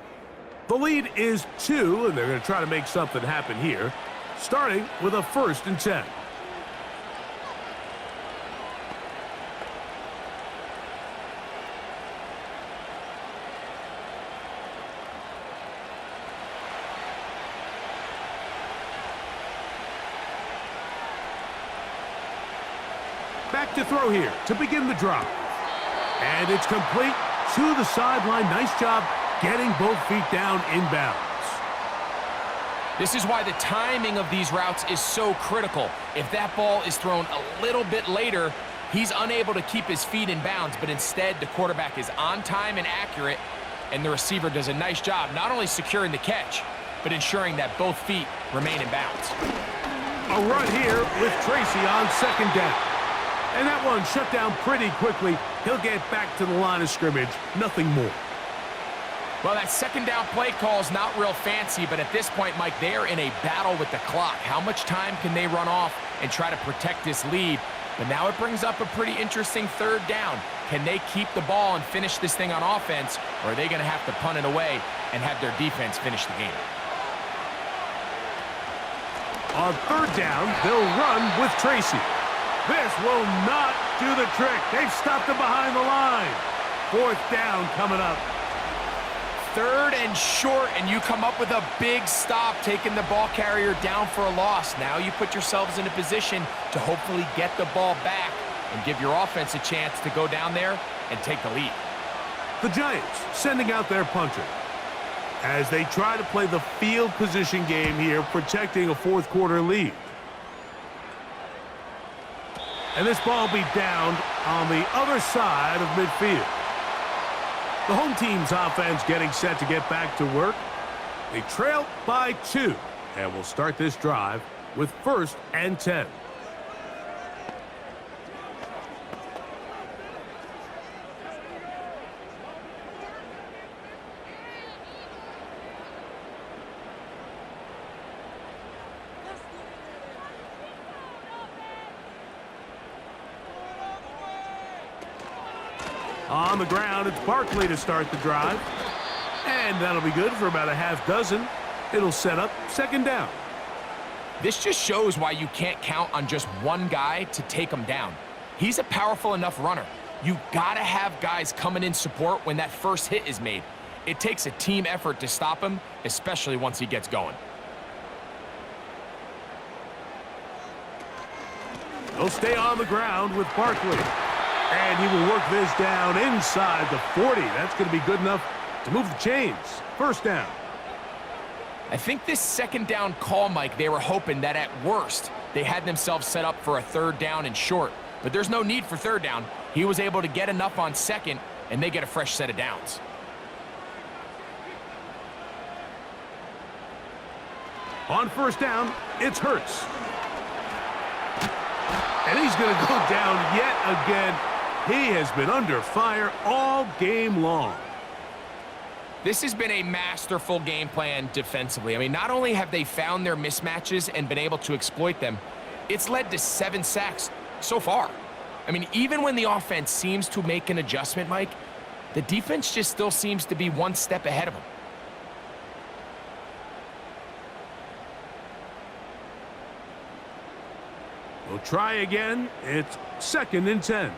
Speaker 2: The lead is 2, and they're going to try to make something happen here, starting with a 1st and 10. Back to throw here to begin the drive. And it's complete to the sideline. Nice job getting both feet down inbounds.
Speaker 3: This is why the timing of these routes is so critical. If that ball is thrown a little bit later, he's unable to keep his feet in bounds, but instead the quarterback is on time and accurate, and the receiver does a nice job not only securing the catch, but ensuring that both feet remain in bounds.
Speaker 2: A run here with Tracy on 2nd down. And that one shut down pretty quickly. He'll get back to the line of scrimmage. Nothing more.
Speaker 3: Well, that 2nd down play call is not real fancy, but at this point, Mike, they are in a battle with the clock. How much time can they run off and try to protect this lead? But now it brings up a pretty interesting 3rd down. Can they keep the ball and finish this thing on offense, or are they going to have to punt it away and have their defense finish the game?
Speaker 2: On 3rd down, they'll run with Tracy. This will not do the trick. They've stopped him behind the line. 4th down coming up.
Speaker 3: 3rd and short, and you come up with a big stop, taking the ball carrier down for a loss. Now you put yourselves in a position to hopefully get the ball back and give your offense a chance to go down there and take the lead.
Speaker 2: The Giants sending out their punter as they try to play the field position game here, protecting a 4th quarter lead. And this ball will be down on the other side of midfield. The home team's offense getting set to get back to work. They trail by 2, and will start this drive with 1st and 10. On the ground, it's Barkley to start the drive. And that'll be good for about a half dozen. It'll set up 2nd down.
Speaker 3: This just shows why you can't count on just one guy to take him down. He's a powerful enough runner. You gotta have guys coming in support when that first hit is made. It takes a team effort to stop him, especially once he gets going.
Speaker 2: He'll stay on the ground with Barkley. And he will work this down inside the 40. That's going to be good enough to move the chains. 1st down.
Speaker 3: I think this 2nd down call, Mike, they were hoping that at worst they had themselves set up for a 3rd down and short. But there's no need for 3rd down. He was able to get enough on 2nd, and they get a fresh set of downs.
Speaker 2: On 1st down, it's Hurts. And he's going to go down yet again. He has been under fire all game long.
Speaker 3: This has been a masterful game plan defensively. I mean, not only have they found their mismatches and been able to exploit them, it's led to 7 sacks so far. I mean, even when the offense seems to make an adjustment, Mike, the defense just still seems to be one step ahead of them.
Speaker 2: We'll try again. It's 2nd and 10.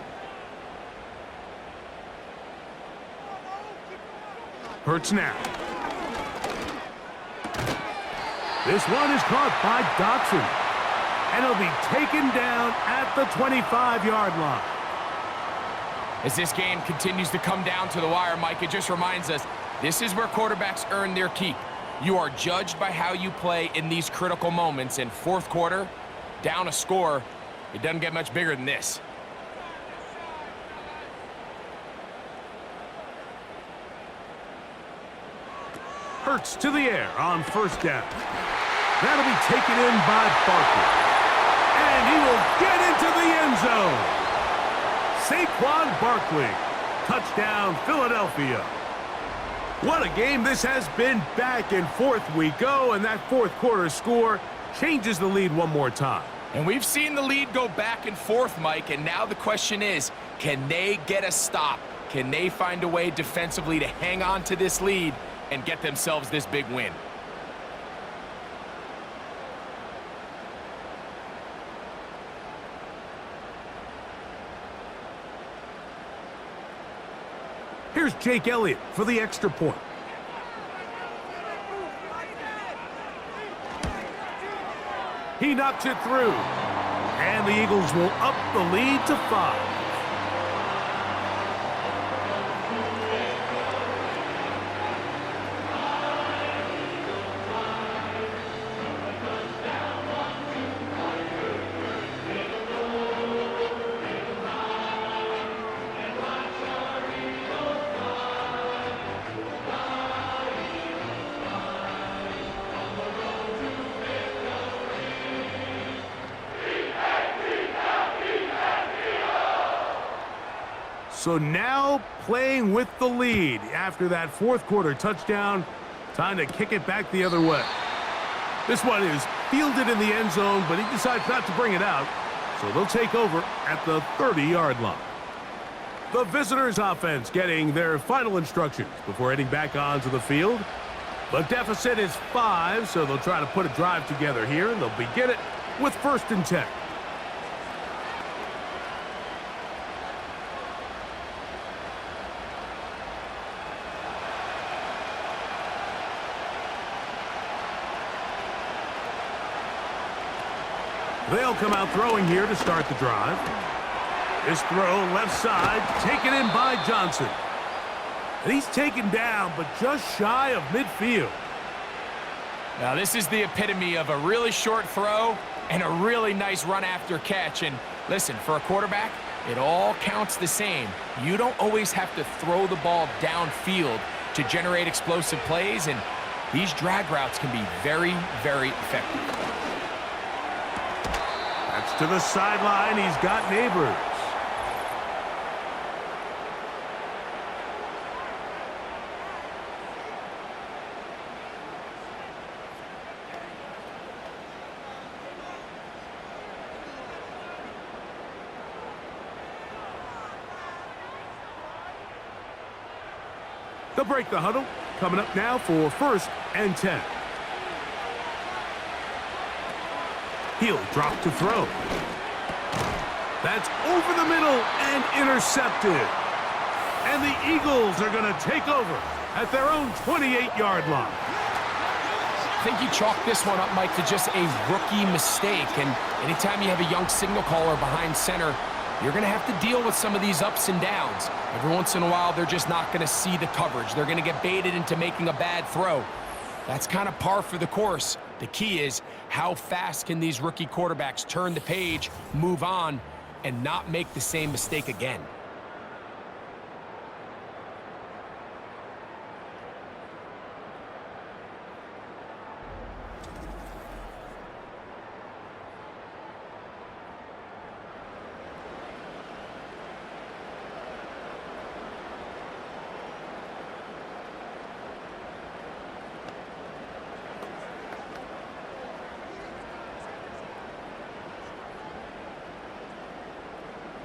Speaker 2: Hurts now. This one is caught by Dotson. And he'll be taken down at the 25-yard line.
Speaker 3: As this game continues to come down to the wire, Mike, it just reminds us, this is where quarterbacks earn their keep. You are judged by how you play in these critical moments. In fourth quarter, down a score, it doesn't get much bigger than this.
Speaker 2: Hurts to the air on first down. That'll be taken in by Barkley. And he will get into the end zone. Saquon Barkley. Touchdown, Philadelphia. What a game this has been. Back and forth we go, and that fourth quarter score changes the lead one more time.
Speaker 3: And we've seen the lead go back and forth, Mike, and now the question is, can they get a stop? Can they find a way defensively to hang on to this lead and get themselves this big win?
Speaker 2: Here's Jake Elliott for the extra point. He knocks it through. And the Eagles will up the lead to 5. So now playing with the lead after that fourth quarter touchdown. Time to kick it back the other way. This one is fielded in the end zone, but he decides not to bring it out. So they'll take over at the 30-yard line. The visitors' offense getting their final instructions before heading back onto the field. The deficit is 5, so they'll try to put a drive together here, and they'll begin it with 1st and 10. They'll come out throwing here to start the drive. This throw left side, taken in by Johnson. And he's taken down, but just shy of midfield.
Speaker 3: Now, this is the epitome of a really short throw and a really nice run after catch. And listen, for a quarterback, it all counts the same. You don't always have to throw the ball downfield to generate explosive plays, and these drag routes can be very, very effective.
Speaker 2: That's to the sideline. He's got Neighbors. They'll break the huddle. Coming up now for 1st and 10. He'll drop to throw. That's over the middle and intercepted. And the Eagles are going to take over at their own 28-yard line.
Speaker 3: I think you chalk this one up, Mike, to just a rookie mistake. And anytime you have a young signal caller behind center, you're going to have to deal with some of these ups and downs. Every once in a while, they're just not going to see the coverage. They're going to get baited into making a bad throw. That's kind of par for the course. The key is, how fast can these rookie quarterbacks turn the page, move on, and not make the same mistake again?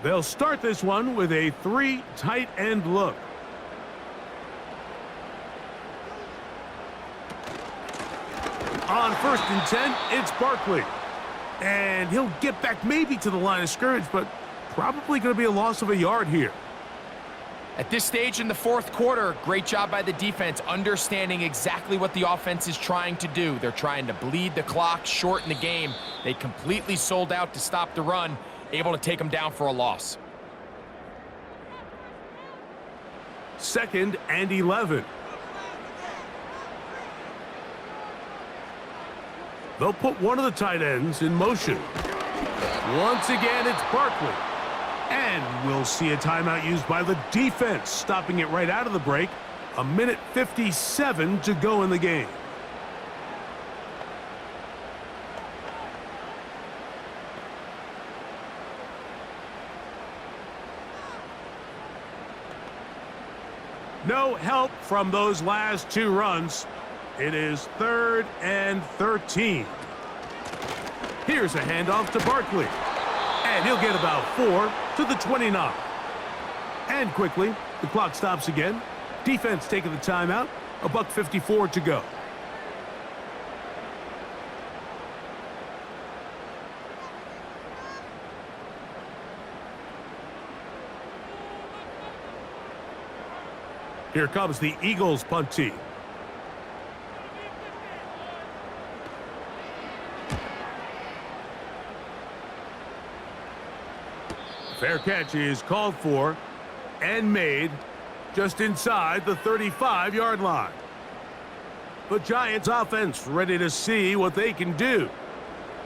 Speaker 2: They'll start this one with a 3 tight end look. On 1st and 10, it's Barkley. And he'll get back maybe to the line of scrimmage, but probably going to be a loss of a yard here.
Speaker 3: At this stage in the fourth quarter, great job by the defense, understanding exactly what the offense is trying to do. They're trying to bleed the clock, shorten the game. They completely sold out to stop the run, able to take them down for a loss.
Speaker 2: 2nd and 11. They'll put one of the tight ends in motion. Once again, it's Barkley. And we'll see a timeout used by the defense, stopping it right out of the break. 1:57 to go in the game. No help from those last two runs. It is 3rd and 13. Here's a handoff to Barkley. And he'll get about 4 to the 29. And quickly, the clock stops again. Defense taking the timeout. 1:54 to go. Here comes the Eagles punt team. Fair catch is called for and made just inside the 35-yard line. The Giants offense ready to see what they can do.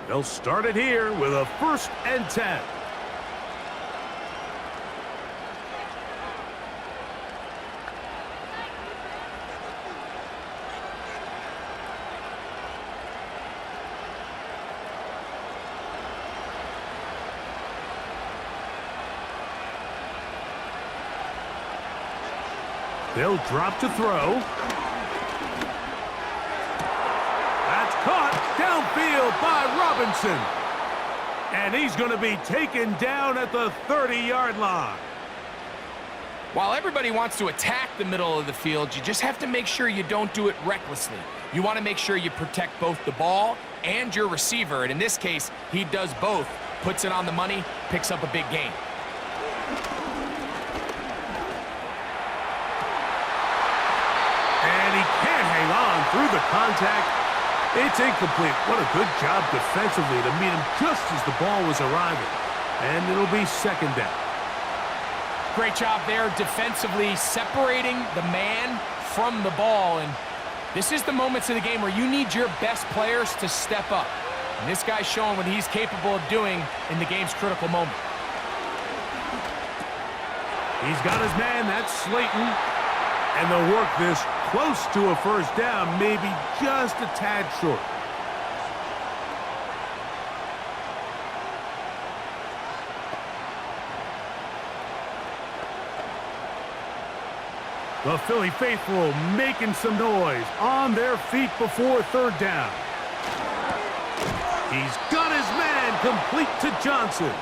Speaker 2: They'll start it here with a 1st and 10. They'll drop to throw. That's caught downfield by Robinson. And he's going to be taken down at the 30-yard line.
Speaker 3: While everybody wants to attack the middle of the field, you just have to make sure you don't do it recklessly. You want to make sure you protect both the ball and your receiver. And in this case, he does both. Puts it on the money, picks up a big gain.
Speaker 2: Through the contact, it's incomplete. What a good job defensively to meet him just as the ball was arriving. And it'll be 2nd down.
Speaker 3: Great job there defensively, separating the man from the ball. And this is the moments of the game where you need your best players to step up. And this guy's showing what he's capable of doing in the game's critical moment.
Speaker 2: He's got his man, that's Slayton. And they'll work this close to a 1st down, maybe just a tad short. The Philly faithful making some noise on their feet before 3rd down. He's got his man complete to Johnson.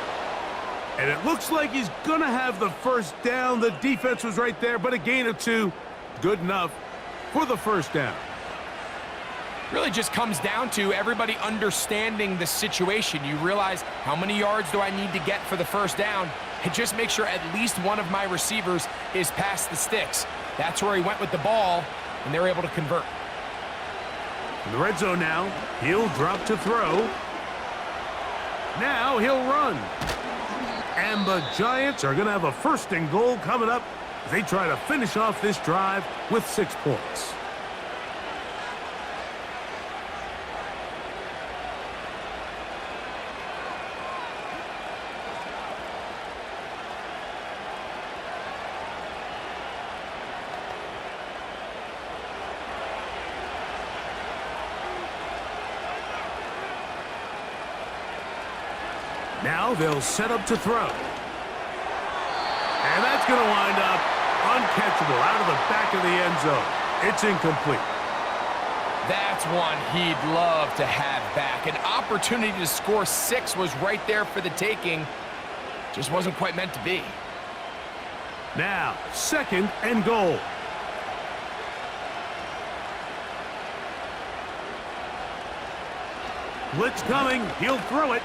Speaker 2: And it looks like he's going to have the 1st down. The defense was right there, but a gain of 2. Good enough for the 1st down.
Speaker 3: Really just comes down to everybody understanding the situation. You realize, how many yards do I need to get for the 1st down? And just make sure at least one of my receivers is past the sticks. That's where he went with the ball, and they're able to convert.
Speaker 2: In the red zone now, he'll drop to throw. Now he'll run. And the Giants are going to have a 1st and goal coming up as they try to finish off this drive with 6 points. Now they'll set up to throw. And that's going to wind up uncatchable out of the back of the end zone. It's incomplete.
Speaker 3: That's one he'd love to have back. An opportunity to score 6 was right there for the taking. Just wasn't quite meant to be.
Speaker 2: Now, 2nd and goal. Blitz coming. He'll throw it.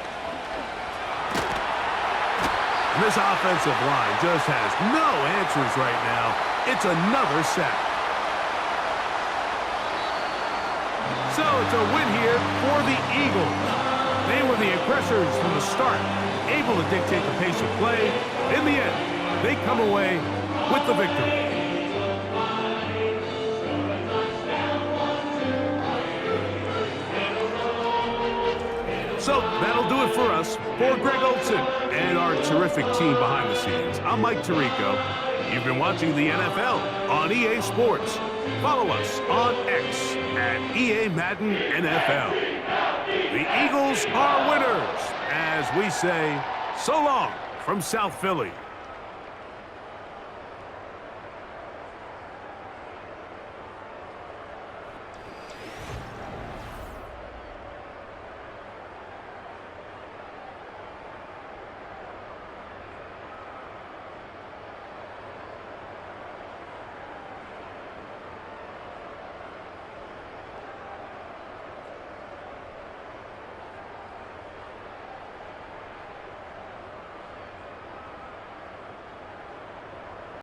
Speaker 2: This offensive line just has no answers right now. It's another sack. So it's a win here for the Eagles. They were the aggressors from the start, able to dictate the pace of play. In the end, they come away with the victory. So that'll do it for us. For Greg Olson and our terrific team behind the scenes, I'm Mike Tirico. You've been watching the NFL on EA Sports. Follow us on X at EA Madden NFL. The Eagles are winners, as we say, so long from South Philly.